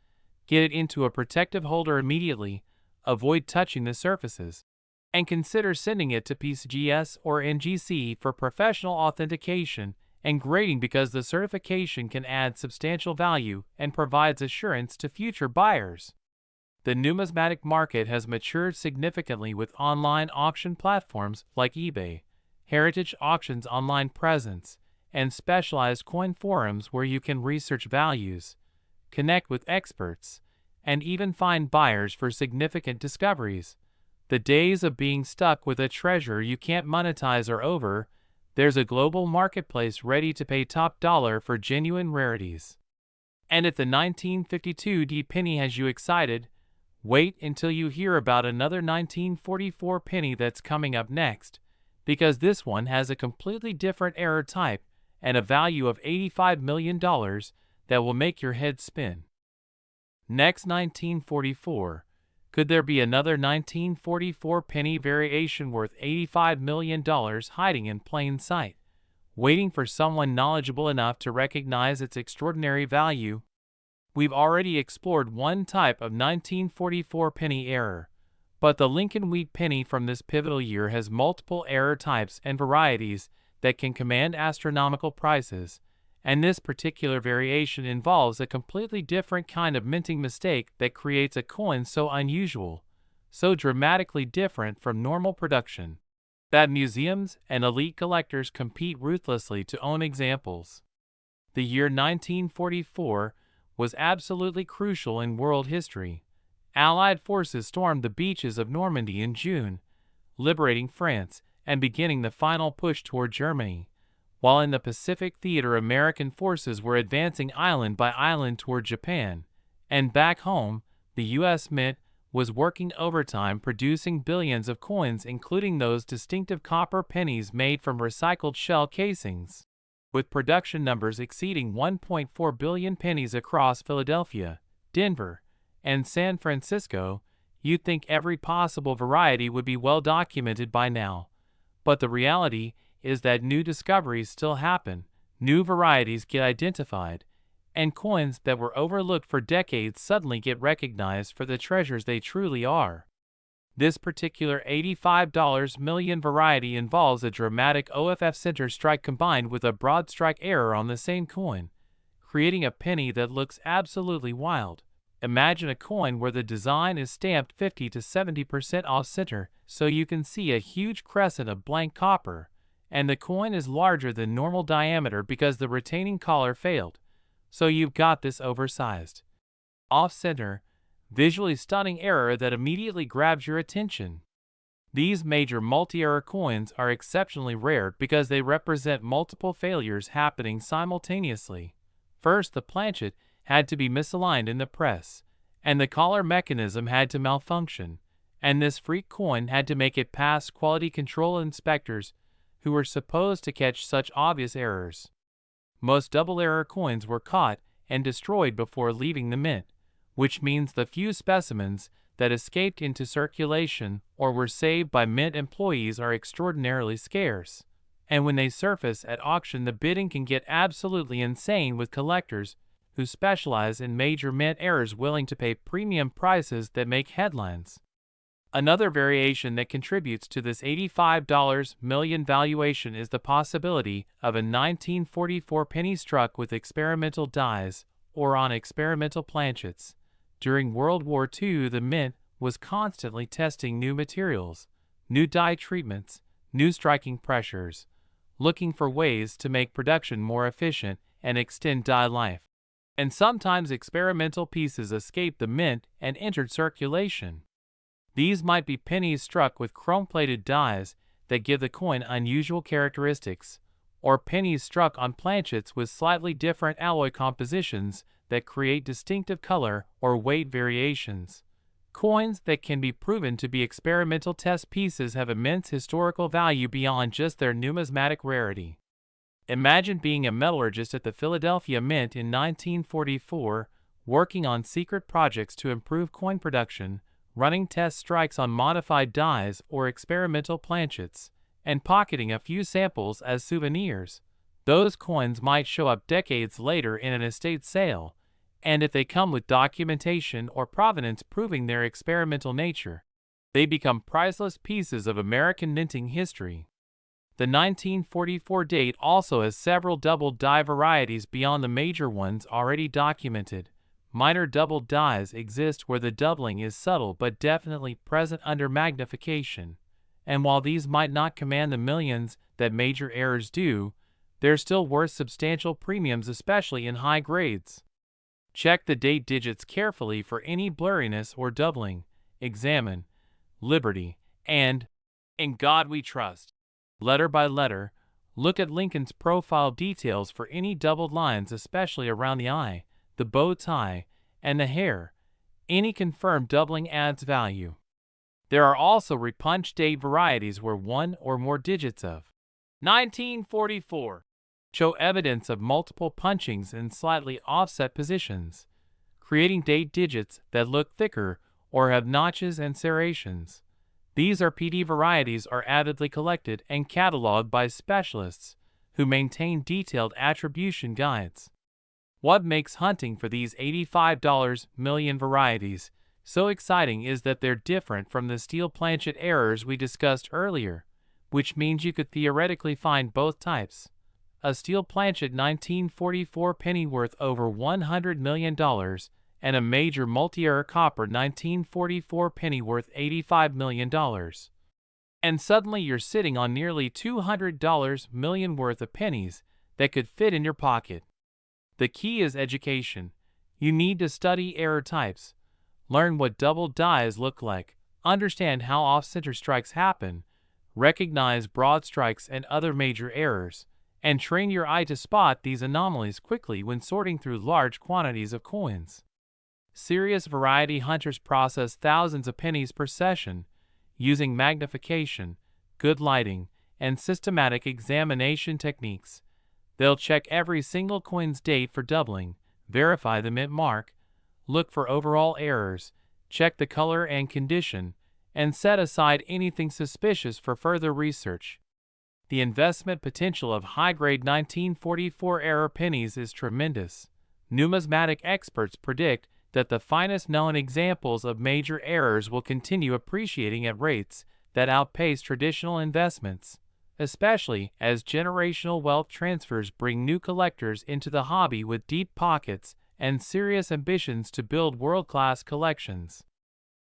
get it into a protective holder immediately, avoid touching the surfaces, and consider sending it to PCGS or NGC for professional authentication and grading, because the certification can add substantial value and provides assurance to future buyers. The numismatic market has matured significantly with online auction platforms like eBay, Heritage Auctions' online presence, and specialized coin forums where you can research values, connect with experts, and even find buyers for significant discoveries. The days of being stuck with a treasure you can't monetize are over. There's a global marketplace ready to pay top dollar for genuine rarities. And if the 1952 penny has you excited, wait until you hear about another 1944 penny that's coming up next, because this one has a completely different error type and a value of $85 million that will make your head spin. Next, 1944. Could there be another 1944 penny variation worth $85 million hiding in plain sight, waiting for someone knowledgeable enough to recognize its extraordinary value? We've already explored one type of 1944 penny error, but the Lincoln Wheat Penny from this pivotal year has multiple error types and varieties that can command astronomical prices, and this particular variation involves a completely different kind of minting mistake that creates a coin so unusual, so dramatically different from normal production, that museums and elite collectors compete ruthlessly to own examples. The year 1944 was absolutely crucial in world history. Allied forces stormed the beaches of Normandy in June, liberating France and beginning the final push toward Germany. While in the Pacific theater, American forces were advancing island by island toward Japan, and back home, the U.S. Mint was working overtime producing billions of coins, including those distinctive copper pennies made from recycled shell casings. With production numbers exceeding 1.4 billion pennies across Philadelphia, Denver, and San Francisco, you'd think every possible variety would be well documented by now. But the reality is that new discoveries still happen, new varieties get identified, and coins that were overlooked for decades suddenly get recognized for the treasures they truly are. This particular $85 million variety involves a dramatic OFF center strike combined with a broad strike error on the same coin, creating a penny that looks absolutely wild. Imagine a coin where the design is stamped 50 to 70% off center, so you can see a huge crescent of blank copper, and the coin is larger than normal diameter because the retaining collar failed, so you've got this oversized, off-center, visually stunning error that immediately grabs your attention. These major multi-error coins are exceptionally rare because they represent multiple failures happening simultaneously. First, the planchet had to be misaligned in the press, and the collar mechanism had to malfunction, and this freak coin had to make it past quality control inspectors who were supposed to catch such obvious errors. Most double-error coins were caught and destroyed before leaving the mint, which means the few specimens that escaped into circulation or were saved by mint employees are extraordinarily scarce. And when they surface at auction, the bidding can get absolutely insane with collectors who specialize in major mint errors willing to pay premium prices that make headlines. Another variation that contributes to this $85 million valuation is the possibility of a 1944 penny struck with experimental dies or on experimental planchets. During World War II, the mint was constantly testing new materials, new die treatments, new striking pressures, looking for ways to make production more efficient and extend die life. And sometimes experimental pieces escaped the mint and entered circulation. These might be pennies struck with chrome-plated dies that give the coin unusual characteristics, or pennies struck on planchets with slightly different alloy compositions that create distinctive color or weight variations. Coins that can be proven to be experimental test pieces have immense historical value beyond just their numismatic rarity. Imagine being a metallurgist at the Philadelphia Mint in 1944, working on secret projects to improve coin production, running test strikes on modified dies or experimental planchets, and pocketing a few samples as souvenirs. Those coins might show up decades later in an estate sale, and if they come with documentation or provenance proving their experimental nature, they become priceless pieces of American minting history. The 1944 date also has several double die varieties beyond the major ones already documented. Minor double dies exist where the doubling is subtle but definitely present under magnification, and while these might not command the millions that major errors do, they're still worth substantial premiums, especially in high grades. Check the date digits carefully for any blurriness or doubling. Examine Liberty and In God We Trust. Letter by letter, look at Lincoln's profile details for any doubled lines, especially around the eye, the bow tie, and the hair. Any confirmed doubling adds value. There are also repunch date varieties where one or more digits of 1944 show evidence of multiple punchings in slightly offset positions, creating date digits that look thicker or have notches and serrations. These RPD varieties are avidly collected and cataloged by specialists who maintain detailed attribution guides. What makes hunting for these $85 million varieties so exciting is that they're different from the steel planchet errors we discussed earlier, which means you could theoretically find both types. A steel planchet 1944 penny worth over $100 million and a major multi-error copper 1944 penny worth $85 million. And suddenly you're sitting on nearly $200 million worth of pennies that could fit in your pocket. The key is education. You need to study error types, learn what double dies look like, understand how off-center strikes happen, recognize broad strikes and other major errors, and train your eye to spot these anomalies quickly when sorting through large quantities of coins. Serious variety hunters process thousands of pennies per session, using magnification, good lighting, and systematic examination techniques. They'll check every single coin's date for doubling, verify the mint mark, look for overall errors, check the color and condition, and set aside anything suspicious for further research. The investment potential of high-grade 1944 error pennies is tremendous. Numismatic experts predict that the finest known examples of major errors will continue appreciating at rates that outpace traditional investments, especially as generational wealth transfers bring new collectors into the hobby with deep pockets and serious ambitions to build world-class collections.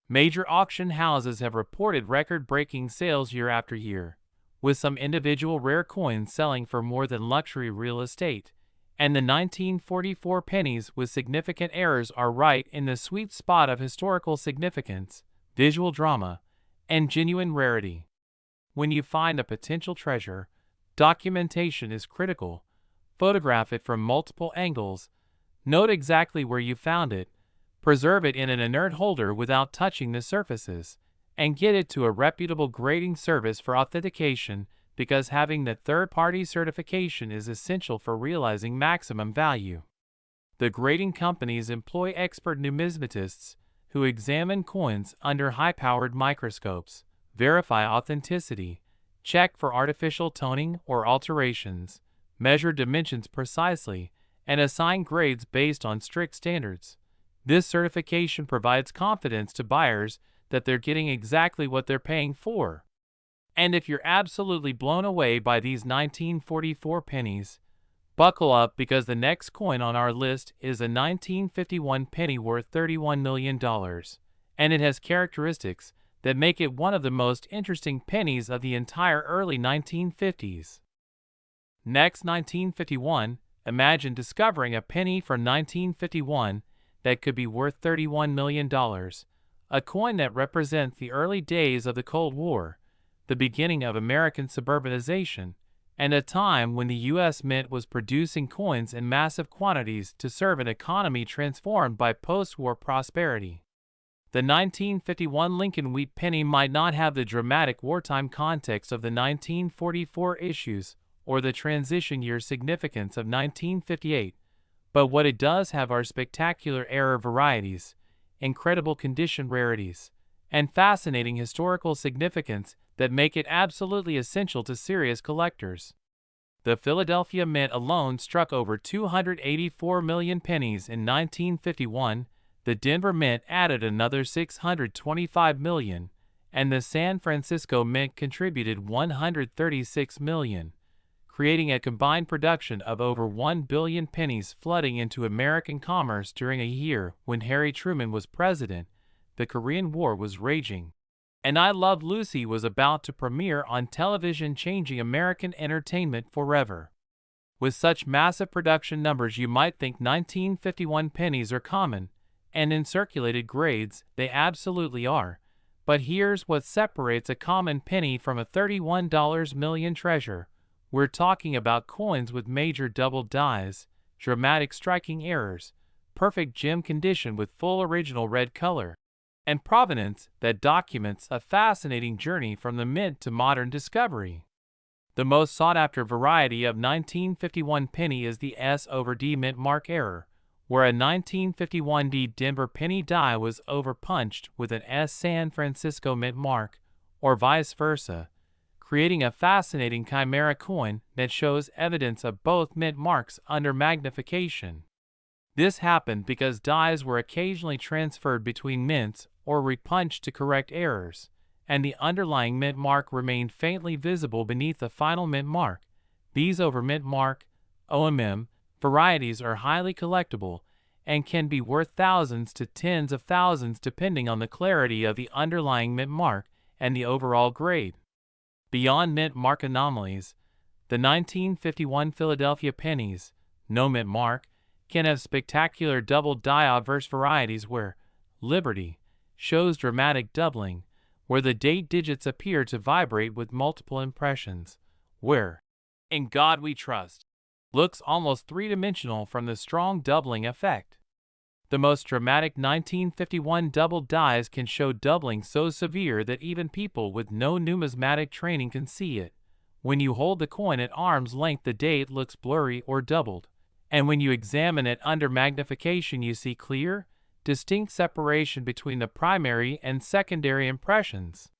Major auction houses have reported record-breaking sales year after year, with some individual rare coins selling for more than luxury real estate, and the 1944 pennies with significant errors are right in the sweet spot of historical significance, visual drama, and genuine rarity. When you find a potential treasure, documentation is critical. Photograph it from multiple angles, note exactly where you found it, preserve it in an inert holder without touching the surfaces, and get it to a reputable grading service for authentication, because having the third-party certification is essential for realizing maximum value. The grading companies employ expert numismatists who examine coins under high-powered microscopes, verify authenticity, check for artificial toning or alterations, measure dimensions precisely, and assign grades based on strict standards. This certification provides confidence to buyers that they're getting exactly what they're paying for. And if you're absolutely blown away by these 1944 pennies, buckle up, because the next coin on our list is a 1951 penny worth $31 million, and it has characteristics that make it one of the most interesting pennies of the entire early 1950s. Next, 1951. Imagine discovering a penny from 1951 that could be worth $31 million, a coin that represents the early days of the Cold War, the beginning of American suburbanization, and a time when the U.S. Mint was producing coins in massive quantities to serve an economy transformed by post-war prosperity. The 1951 Lincoln Wheat Penny might not have the dramatic wartime context of the 1944 issues or the transition year significance of 1958, but what it does have are spectacular error varieties, incredible condition rarities, and fascinating historical significance that make it absolutely essential to serious collectors. The Philadelphia Mint alone struck over 284 million pennies in 1951, the Denver Mint added another 625 million, and the San Francisco Mint contributed 136 million, creating a combined production of over 1 billion pennies flooding into American commerce during a year when Harry Truman was president, the Korean War was raging, and I Love Lucy was about to premiere on television, changing American entertainment forever. With such massive production numbers, you might think 1951 pennies are common, and in circulated grades, they absolutely are. But here's what separates a common penny from a $31 million treasure. We're talking about coins with major double dies, dramatic striking errors, perfect gem condition with full original red color, and provenance that documents a fascinating journey from the mint to modern discovery. The most sought-after variety of 1951 penny is the S/D mint mark error, where a 1951 D Denver penny die was overpunched with an S San Francisco mint mark, or vice versa, creating a fascinating chimera coin that shows evidence of both mint marks under magnification. This happened because dies were occasionally transferred between mints or repunched to correct errors, and the underlying mint mark remained faintly visible beneath the final mint mark. These over mint mark, OMM, varieties are highly collectible and can be worth thousands to tens of thousands depending on the clarity of the underlying mint mark and the overall grade. Beyond mint mark anomalies, the 1951 Philadelphia pennies, no mint mark, can have spectacular double die obverse varieties where Liberty shows dramatic doubling, where the date digits appear to vibrate with multiple impressions, where In God We Trust looks almost three-dimensional from the strong doubling effect. The most dramatic 1951 double dies can show doubling so severe that even people with no numismatic training can see it. When you hold the coin at arm's length, the date looks blurry or doubled, and when you examine it under magnification, you see clear, distinct separation between the primary and secondary impressions.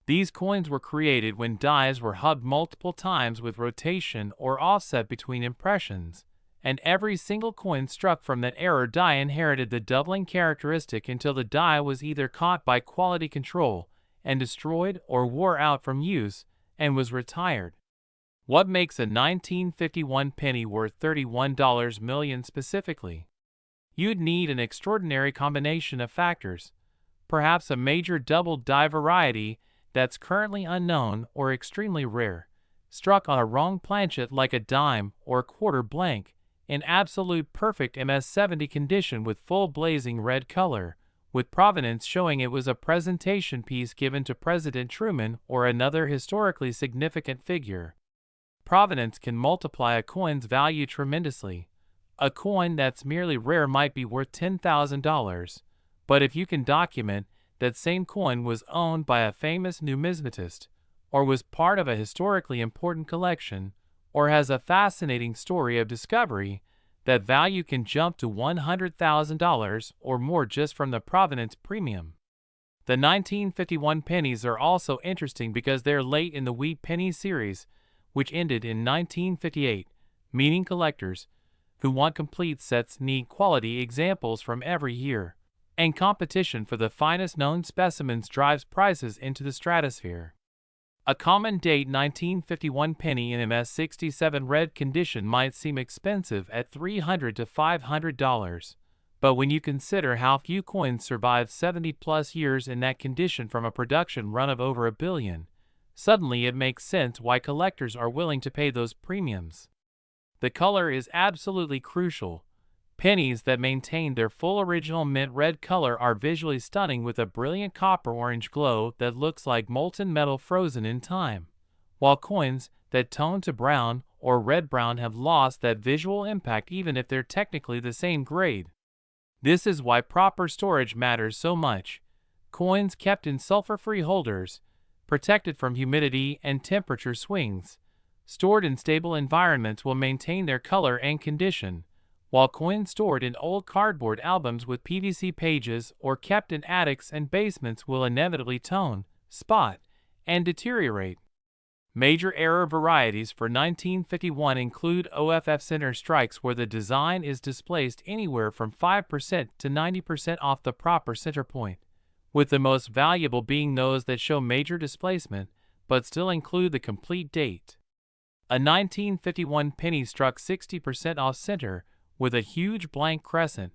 These coins were created when dies were hubbed multiple times with rotation or offset between impressions, and every single coin struck from that era die inherited the doubling characteristic until the die was either caught by quality control and destroyed or wore out from use and was retired. What makes a 1951 penny worth $31 million specifically? You'd need an extraordinary combination of factors, perhaps a major double die variety that's currently unknown or extremely rare, struck on a wrong planchet like a dime or quarter blank, in absolute perfect MS-70 condition with full blazing red color, with provenance showing it was a presentation piece given to President Truman or another historically significant figure. Provenance can multiply a coin's value tremendously. A coin that's merely rare might be worth $10,000, but if you can document that same coin was owned by a famous numismatist, or was part of a historically important collection, or has a fascinating story of discovery, that value can jump to $100,000 or more just from the provenance premium. The 1951 pennies are also interesting because they're late in the Wheat Penny series, which ended in 1958, meaning collectors who want complete sets need quality examples from every year, and competition for the finest known specimens drives prices into the stratosphere. A common date 1951 penny in MS-67 red condition might seem expensive at $300 to $500, but when you consider how few coins survive 70-plus years in that condition from a production run of over $1 billion, suddenly it makes sense why collectors are willing to pay those premiums. The color is absolutely crucial. Pennies that maintain their full original mint red color are visually stunning with a brilliant copper-orange glow that looks like molten metal frozen in time, while coins that tone to brown or red-brown have lost that visual impact even if they're technically the same grade. This is why proper storage matters so much. Coins kept in sulfur-free holders, protected from humidity and temperature swings, stored in stable environments will maintain their color and condition, while coins stored in old cardboard albums with PVC pages or kept in attics and basements will inevitably tone, spot, and deteriorate. Major error varieties for 1951 include OFF center strikes where the design is displaced anywhere from 5% to 90% off the proper center point, with the most valuable being those that show major displacement but still include the complete date. A 1951 penny struck 60% off center with a huge blank crescent,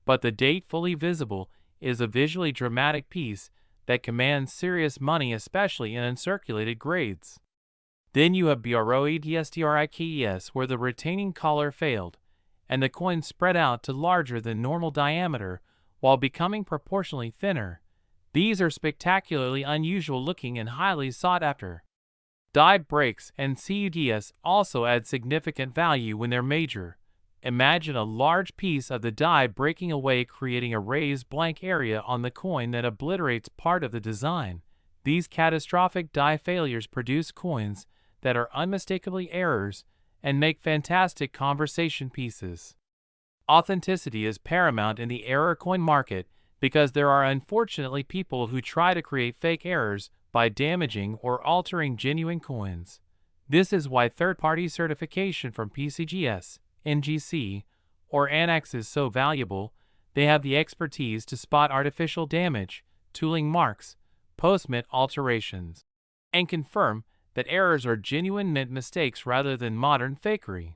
but the date fully visible is a visually dramatic piece that commands serious money, especially in uncirculated grades. Then you have BROEDSTRIKES where the retaining collar failed, and the coin spread out to larger than normal diameter while becoming proportionally thinner. These are spectacularly unusual looking and highly sought after. Die breaks and CUDS also add significant value when they're major. Imagine a large piece of the die breaking away, creating a raised blank area on the coin that obliterates part of the design. These catastrophic die failures produce coins that are unmistakably errors and make fantastic conversation pieces. Authenticity is paramount in the error coin market because there are unfortunately people who try to create fake errors by damaging or altering genuine coins. This is why third-party certification from PCGS, NGC, or Annex is so valuable. They have the expertise to spot artificial damage, tooling marks, post-mint alterations, and confirm that errors are genuine mint mistakes rather than modern fakery.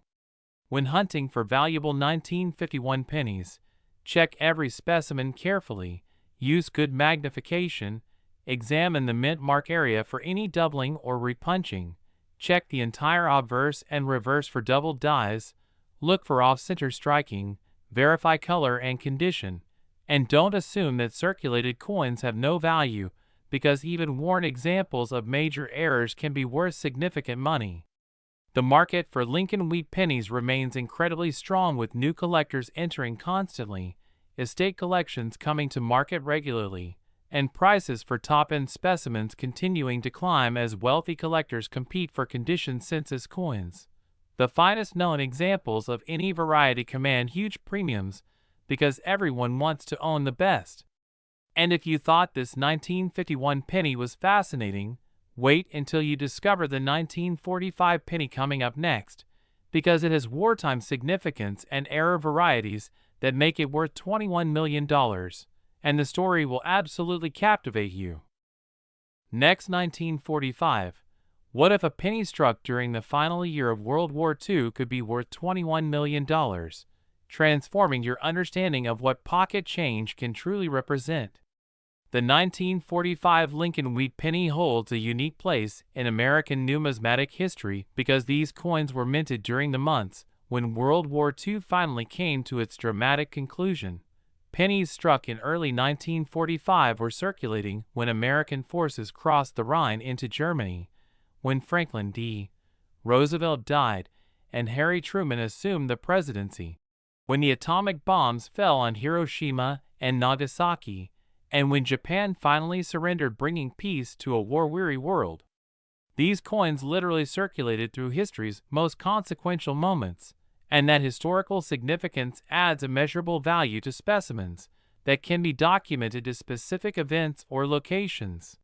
When hunting for valuable 1951 pennies, check every specimen carefully, use good magnification, examine the mint mark area for any doubling or repunching, check the entire obverse and reverse for doubled dies, look for off-center striking, verify color and condition, and don't assume that circulated coins have no value, because even worn examples of major errors can be worth significant money. The market for Lincoln Wheat Pennies remains incredibly strong with new collectors entering constantly, estate collections coming to market regularly, and prices for top-end specimens continuing to climb as wealthy collectors compete for condition census coins. The finest known examples of any variety command huge premiums because everyone wants to own the best. And if you thought this 1951 penny was fascinating, wait until you discover the 1945 penny coming up next, because it has wartime significance and error varieties that make it worth $21 million, and the story will absolutely captivate you. Next, 1945. What if a penny struck during the final year of World War II could be worth $21 million, transforming your understanding of what pocket change can truly represent? The 1945 Lincoln Wheat Penny holds a unique place in American numismatic history because these coins were minted during the months when World War II finally came to its dramatic conclusion. Pennies struck in early 1945 were circulating when American forces crossed the Rhine into Germany, when Franklin D. Roosevelt died and Harry Truman assumed the presidency, when the atomic bombs fell on Hiroshima and Nagasaki, and when Japan finally surrendered, bringing peace to a war-weary world. These coins literally circulated through history's most consequential moments, and that historical significance adds immeasurable value to specimens that can be documented to specific events or locations.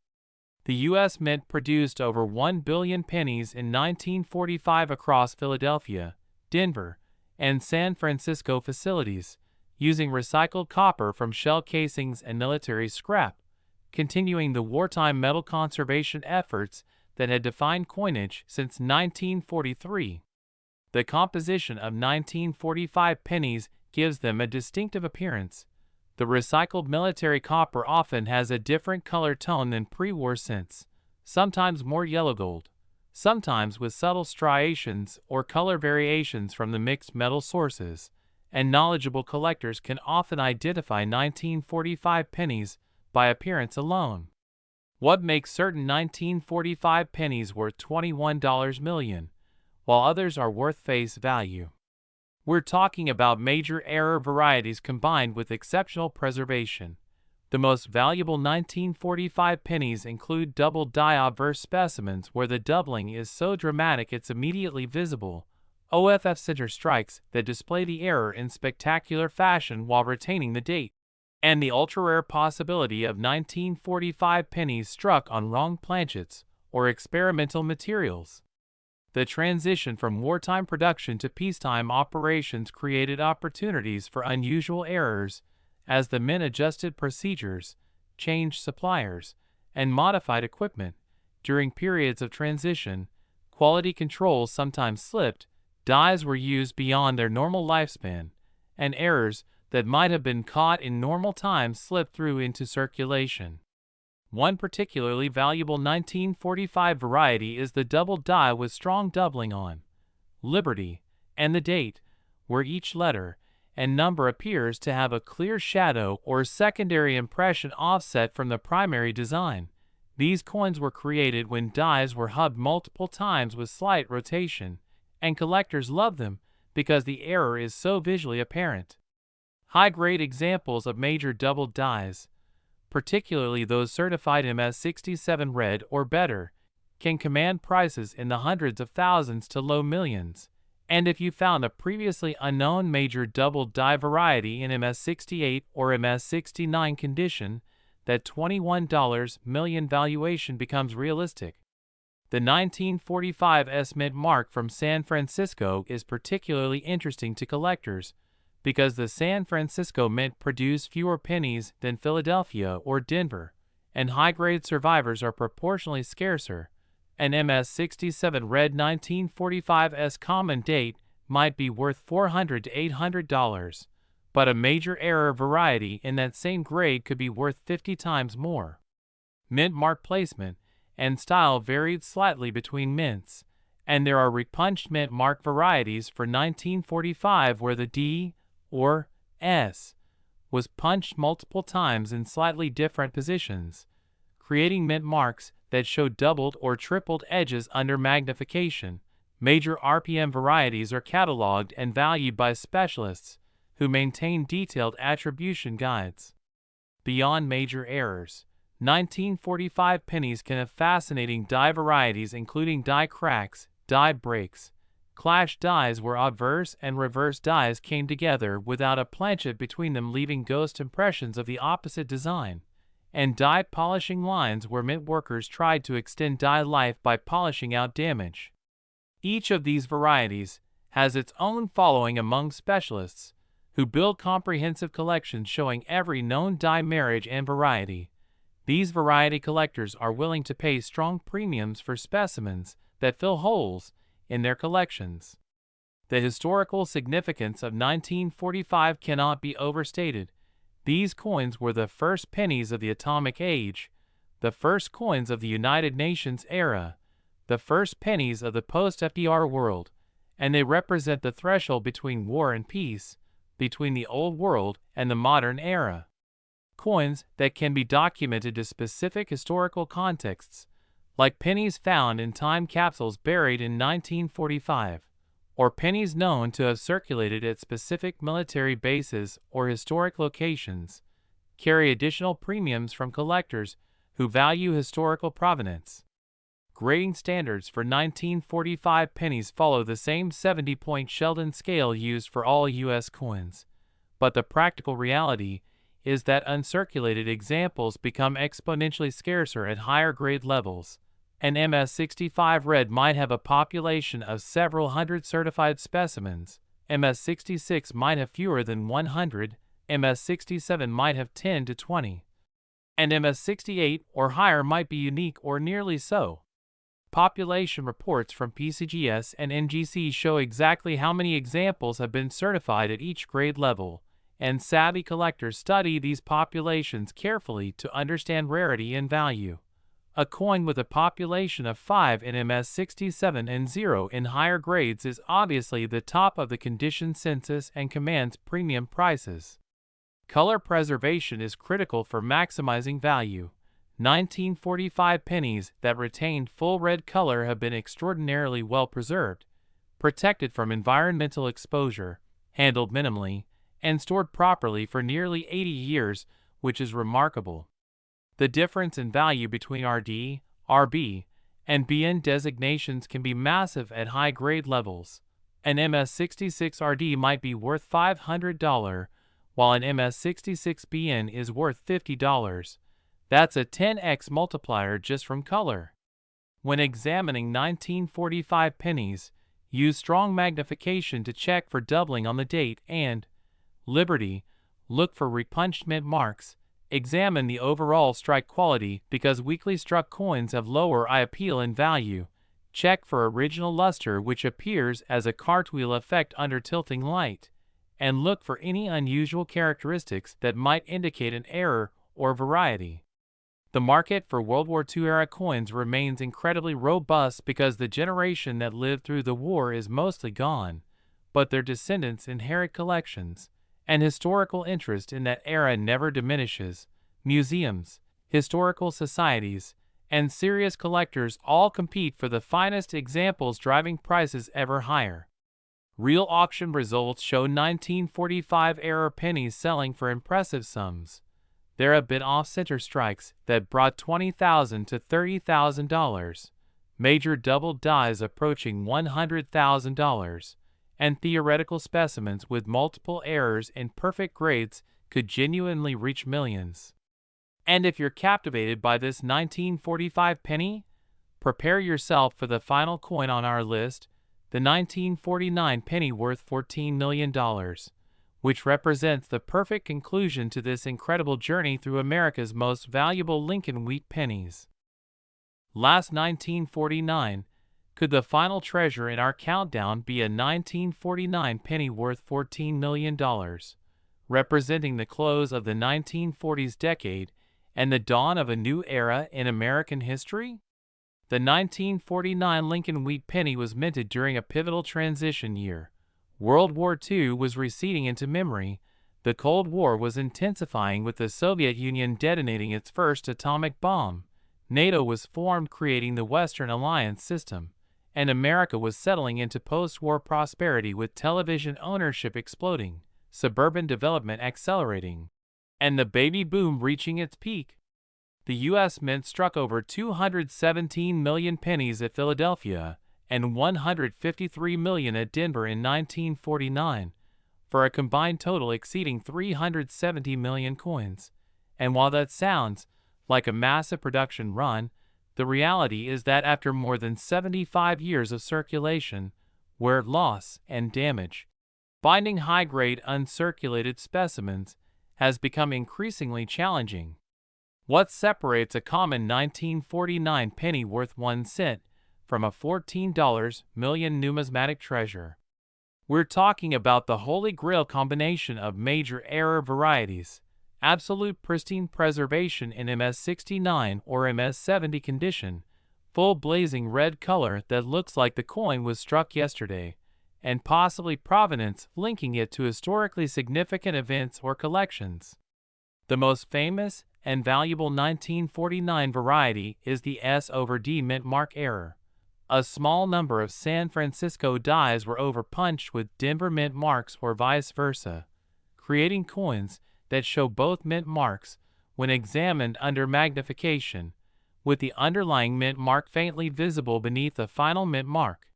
The U.S. Mint produced over 1 billion pennies in 1945 across Philadelphia, Denver, and San Francisco facilities, using recycled copper from shell casings and military scrap, continuing the wartime metal conservation efforts that had defined coinage since 1943. The composition of 1945 pennies gives them a distinctive appearance. The recycled military copper often has a different color tone than pre-war cents, sometimes more yellow gold, sometimes with subtle striations or color variations from the mixed metal sources, and knowledgeable collectors can often identify 1945 pennies by appearance alone. What makes certain 1945 pennies worth $21 million, while others are worth face value? We're talking about major error varieties combined with exceptional preservation. The most valuable 1945 pennies include double die obverse specimens where the doubling is so dramatic it's immediately visible, OFF center strikes that display the error in spectacular fashion while retaining the date, and the ultra-rare possibility of 1945 pennies struck on wrong planchets or experimental materials. The transition from wartime production to peacetime operations created opportunities for unusual errors as the Mint adjusted procedures, changed suppliers, and modified equipment. During periods of transition, quality control sometimes slipped, dies were used beyond their normal lifespan, and errors that might have been caught in normal times slipped through into circulation. One particularly valuable 1945 variety is the double die with strong doubling on Liberty and the date, where each letter and number appears to have a clear shadow or secondary impression offset from the primary design. These coins were created when dies were hubbed multiple times with slight rotation, and collectors love them because the error is so visually apparent. High-grade examples of major double dies, particularly those certified MS67 red or better, can command prices in the hundreds of thousands to low millions, and if you found a previously unknown major double die variety in MS68 or MS69 condition, that $21 million valuation becomes realistic. The 1945 S-Mint mark from San Francisco is particularly interesting to collectors, because the San Francisco Mint produced fewer pennies than Philadelphia or Denver, and high-grade survivors are proportionally scarcer. An MS67 red 1945's common date might be worth $400 to $800, but a major error variety in that same grade could be worth 50 times more. Mint mark placement and style varied slightly between mints, and there are repunched mint mark varieties for 1945 where the D or S was punched multiple times in slightly different positions, creating mint marks that show doubled or tripled edges under magnification. Major RPM varieties are cataloged and valued by specialists who maintain detailed attribution guides. Beyond major errors, 1945 pennies can have fascinating die varieties including die cracks, die breaks, clash dies where obverse and reverse dies came together without a planchet between them leaving ghost impressions of the opposite design, and die polishing lines where mint workers tried to extend die life by polishing out damage. Each of these varieties has its own following among specialists, who build comprehensive collections showing every known die marriage and variety. These variety collectors are willing to pay strong premiums for specimens that fill holes in their collections. The historical significance of 1945 cannot be overstated. These coins were the first pennies of the atomic age, the first coins of the United Nations era, the first pennies of the post-FDR world, and they represent the threshold between war and peace, between the old world and the modern era. Coins that can be documented to specific historical contexts, like pennies found in time capsules buried in 1945, or pennies known to have circulated at specific military bases or historic locations, carry additional premiums from collectors who value historical provenance. Grading standards for 1945 pennies follow the same 70-point Sheldon scale used for all U.S. coins, but the practical reality is that uncirculated examples become exponentially scarcer at higher grade levels. An MS-65 red might have a population of several hundred certified specimens, MS-66 might have fewer than 100, MS-67 might have 10 to 20, and MS-68 or higher might be unique or nearly so. Population reports from PCGS and NGC show exactly how many examples have been certified at each grade level, and savvy collectors study these populations carefully to understand rarity and value. A coin with a population of 5 in MS-67 and 0 in higher grades is obviously the top of the condition census and commands premium prices. Color preservation is critical for maximizing value. 1945 pennies that retained full red color have been extraordinarily well preserved, protected from environmental exposure, handled minimally, and stored properly for nearly 80 years, which is remarkable. The difference in value between RD, RB, and BN designations can be massive at high grade levels. An MS-66 RD might be worth $500, while an MS-66 BN is worth $50. That's a 10x multiplier just from color. When examining 1945 pennies, use strong magnification to check for doubling on the date and Liberty, look for repunched mint marks. Examine the overall strike quality because weakly struck coins have lower eye appeal and value. Check for original luster, which appears as a cartwheel effect under tilting light, and look for any unusual characteristics that might indicate an error or variety. The market for World War II era coins remains incredibly robust because the generation that lived through the war is mostly gone, but their descendants inherit collections, and historical interest in that era never diminishes. Museums, historical societies, and serious collectors all compete for the finest examples, driving prices ever higher. Real auction results show 1945 era pennies selling for impressive sums. There have been off-center strikes that brought $20,000 to $30,000, major double dies approaching $100,000, and theoretical specimens with multiple errors in perfect grades could genuinely reach millions. And if you're captivated by this 1945 penny, prepare yourself for the final coin on our list, the 1949 penny worth $14 million, which represents the perfect conclusion to this incredible journey through America's most valuable Lincoln Wheat pennies. Last 1949, could the final treasure in our countdown be a 1949 penny worth $14 million, representing the close of the 1940s decade and the dawn of a new era in American history? The 1949 Lincoln Wheat penny was minted during a pivotal transition year. World War II was receding into memory. The Cold War was intensifying with the Soviet Union detonating its first atomic bomb. NATO was formed, creating the Western Alliance system, and America was settling into post-war prosperity with television ownership exploding, suburban development accelerating, and the baby boom reaching its peak. The U.S. Mint struck over 217 million pennies at Philadelphia and 153 million at Denver in 1949, for a combined total exceeding 370 million coins. And while that sounds like a massive production run, the reality is that after more than 75 years of circulation, wear loss and damage. Finding high-grade uncirculated specimens has become increasingly challenging. What separates a common 1949 penny worth 1 cent from a $14 million numismatic treasure? We're talking about the holy grail combination of major error varieties, absolute pristine preservation in MS69 or MS70 condition, full blazing red color that looks like the coin was struck yesterday, and possibly provenance linking it to historically significant events or collections. The most famous and valuable 1949 variety is the S/D mint mark error. A small number of San Francisco dies were overpunched with Denver mint marks or vice versa, creating coins that show both mint marks when examined under magnification, with the underlying mint mark faintly visible beneath the final mint mark.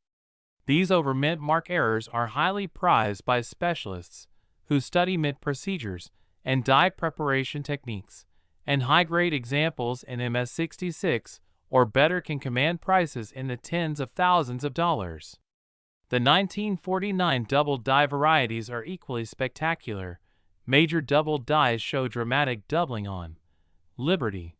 These over mint mark errors are highly prized by specialists who study mint procedures and die preparation techniques, and high-grade examples in MS66 or better can command prices in the tens of thousands of dollars. The 1949 double die varieties are equally spectacular. Major double dies show dramatic doubling on Liberty,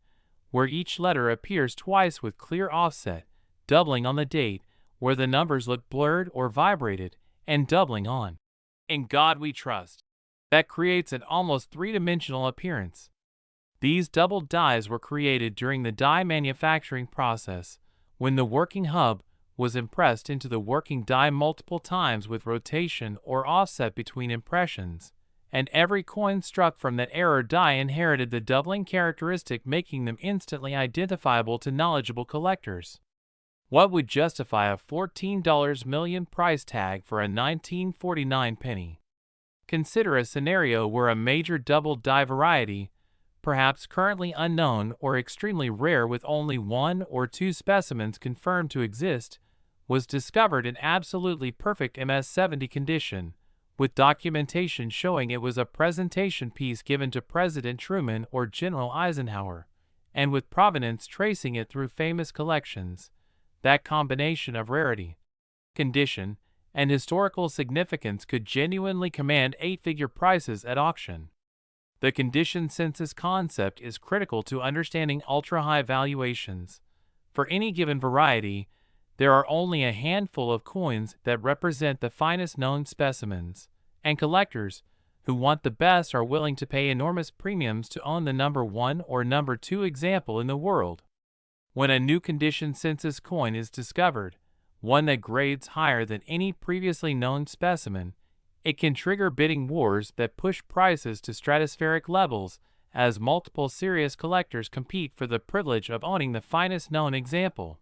where each letter appears twice with clear offset, doubling on the date, where the numbers look blurred or vibrated, and doubling on In God We Trust. That creates an almost three-dimensional appearance. These double dies were created during the die manufacturing process, when the working hub was impressed into the working die multiple times with rotation or offset between impressions, and every coin struck from that error die inherited the doubling characteristic, making them instantly identifiable to knowledgeable collectors. What would justify a $14 million price tag for a 1949 penny? Consider a scenario where a major double die variety, perhaps currently unknown or extremely rare with only 1 or 2 specimens confirmed to exist, was discovered in absolutely perfect MS70 condition, with documentation showing it was a presentation piece given to President Truman or General Eisenhower, and with provenance tracing it through famous collections. That combination of rarity, condition, and historical significance could genuinely command 8-figure prices at auction. The condition census concept is critical to understanding ultra-high valuations. For any given variety, there are only a handful of coins that represent the finest known specimens, and collectors who want the best are willing to pay enormous premiums to own the number 1 or number 2 example in the world. When a new condition census coin is discovered, one that grades higher than any previously known specimen, it can trigger bidding wars that push prices to stratospheric levels as multiple serious collectors compete for the privilege of owning the finest known example.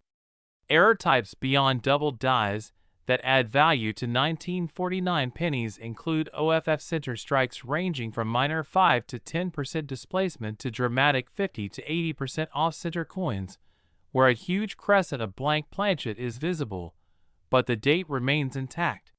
Error types beyond double dies that add value to 1949 pennies include OFF center strikes ranging from minor 5 to 10% displacement to dramatic 50 to 80% off-center coins, where a huge crescent of blank planchet is visible, but the date remains intact.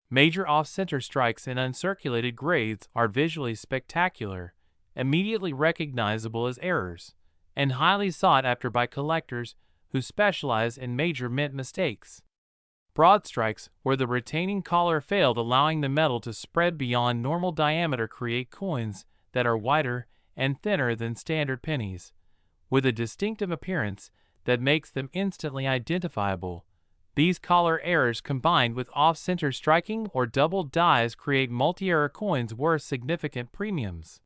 Major off-center strikes in uncirculated grades are visually spectacular, immediately recognizable as errors, and highly sought after by collectors who specialize in major mint mistakes. Broad strikes, where the retaining collar failed, allowing the metal to spread beyond normal diameter, create coins that are wider and thinner than standard pennies, with a distinctive appearance that makes them instantly identifiable. These collar errors combined with off-center striking or double dies create multi-error coins worth significant premiums.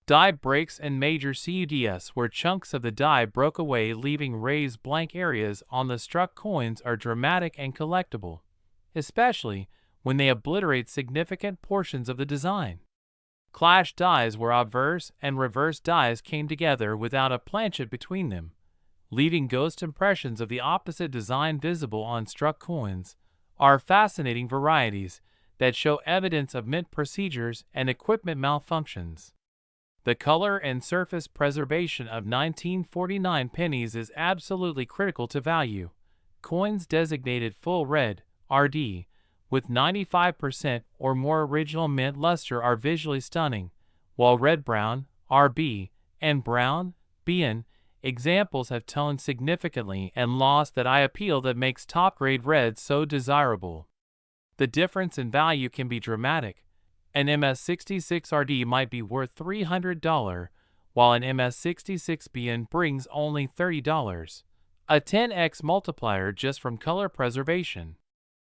Die breaks and major CUDS, where chunks of the die broke away leaving raised blank areas on the struck coins, are dramatic and collectible, especially when they obliterate significant portions of the design. Clash dies, where obverse and reverse dies came together without a planchet between them, leaving ghost impressions of the opposite design visible on struck coins, are fascinating varieties that show evidence of mint procedures and equipment malfunctions. The color and surface preservation of 1949 pennies is absolutely critical to value. Coins designated full red, RD, with 95% or more original mint luster are visually stunning, while red-brown, RB, and brown, BN, examples have toned significantly and lost that eye appeal that makes top-grade red so desirable. The difference in value can be dramatic. An MS-66RD might be worth $300, while an MS-66BN brings only $30. A 10x multiplier just from color preservation.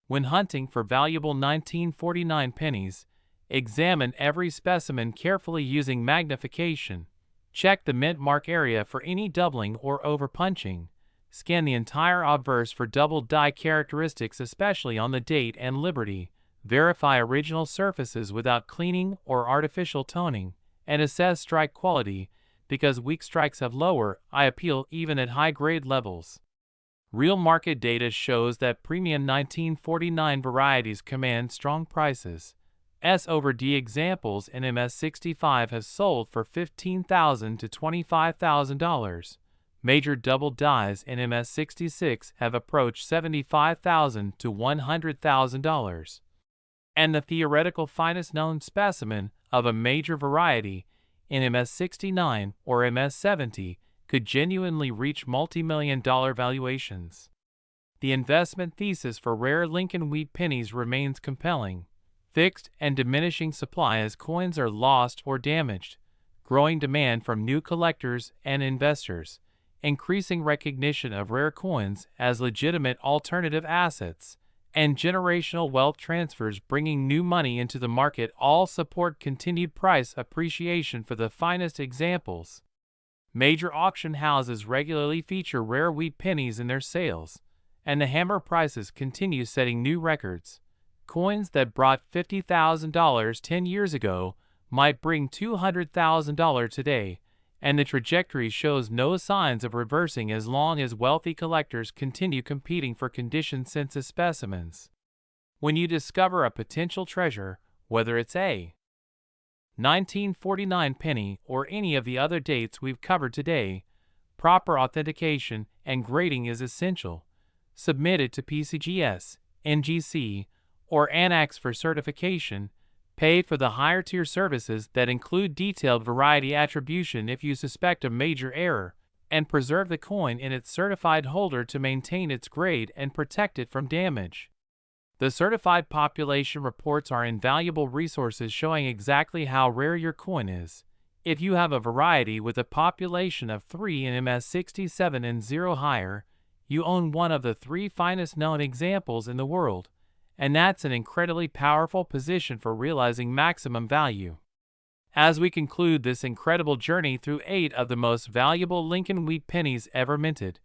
When hunting for valuable 1949 pennies, examine every specimen carefully using magnification. Check the mint mark area for any doubling or overpunching. Scan the entire obverse for double die characteristics, especially on the date and liberty. Verify original surfaces without cleaning or artificial toning, and assess strike quality, because weak strikes have lower eye appeal even at high-grade levels. Real market data shows that premium 1949 varieties command strong prices. S/D examples in MS-65 have sold for $15,000 to $25,000. Major double dies in MS-66 have approached $75,000 to $100,000. And the theoretical finest known specimen of a major variety in MS-69 or MS-70 could genuinely reach multi-million-dollar valuations. The investment thesis for rare Lincoln Wheat Pennies remains compelling. Fixed and diminishing supply as coins are lost or damaged, growing demand from new collectors and investors, increasing recognition of rare coins as legitimate alternative assets, and generational wealth transfers bringing new money into the market all support continued price appreciation for the finest examples. Major auction houses regularly feature rare wheat pennies in their sales, and the hammer prices continue setting new records. Coins that brought $50,000 10 years ago might bring $200,000 today, and the trajectory shows no signs of reversing as long as wealthy collectors continue competing for condition-sensitive specimens. When you discover a potential treasure, whether it's a 1949 penny or any of the other dates we've covered today, proper authentication and grading is essential. Submit it to PCGS, NGC, or ANAX for certification. Pay for the higher tier services that include detailed variety attribution if you suspect a major error, and preserve the coin in its certified holder to maintain its grade and protect it from damage. The certified population reports are invaluable resources showing exactly how rare your coin is. If you have a variety with a population of 3 in MS-67 and 0 higher, you own one of the 3 finest known examples in the world, and that's an incredibly powerful position for realizing maximum value. As we conclude this incredible journey through 8 of the most valuable Lincoln Wheat Pennies ever minted,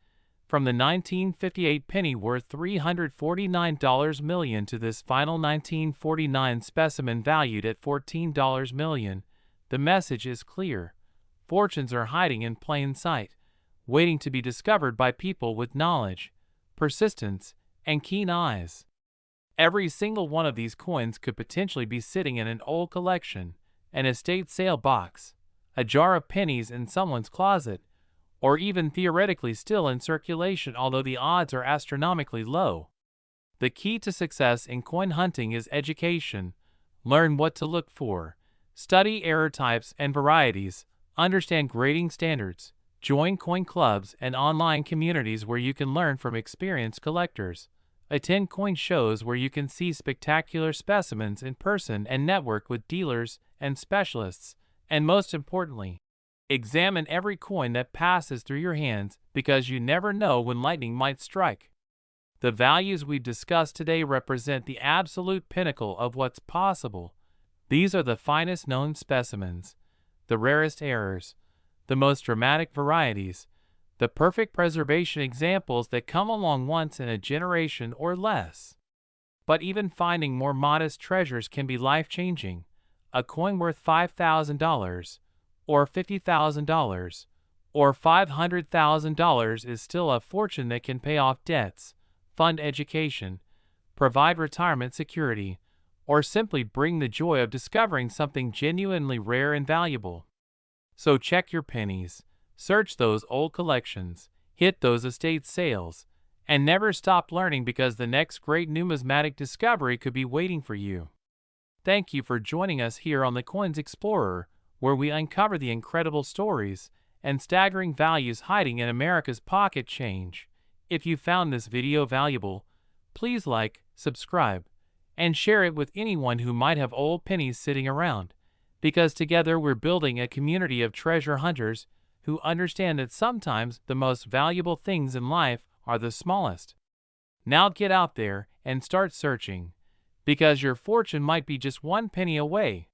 from the 1958 penny worth $349 million to this final 1949 specimen valued at $14 million, the message is clear. Fortunes are hiding in plain sight, waiting to be discovered by people with knowledge, persistence, and keen eyes. Every single one of these coins could potentially be sitting in an old collection, an estate sale box, a jar of pennies in someone's closet, or even theoretically still in circulation, although the odds are astronomically low. The key to success in coin hunting is education. Learn what to look for, study error types and varieties, understand grading standards, join coin clubs and online communities where you can learn from experienced collectors. Attend coin shows where you can see spectacular specimens in person and network with dealers and specialists, and most importantly, examine every coin that passes through your hands because you never know when lightning might strike. The values we've discussed today represent the absolute pinnacle of what's possible. These are the finest known specimens, the rarest errors, the most dramatic varieties, the perfect preservation examples that come along once in a generation or less. But even finding more modest treasures can be life-changing. A coin worth $5,000, or $50,000, or $500,000 is still a fortune that can pay off debts, fund education, provide retirement security, or simply bring the joy of discovering something genuinely rare and valuable. So check your pennies, search those old collections, hit those estate sales, and never stop learning because the next great numismatic discovery could be waiting for you. Thank you for joining us here on the Coins Explorer, where we uncover the incredible stories and staggering values hiding in America's pocket change. If you found this video valuable, please like, subscribe, and share it with anyone who might have old pennies sitting around, because together we're building a community of treasure hunters who understand that sometimes the most valuable things in life are the smallest. Now get out there and start searching, because your fortune might be just one penny away.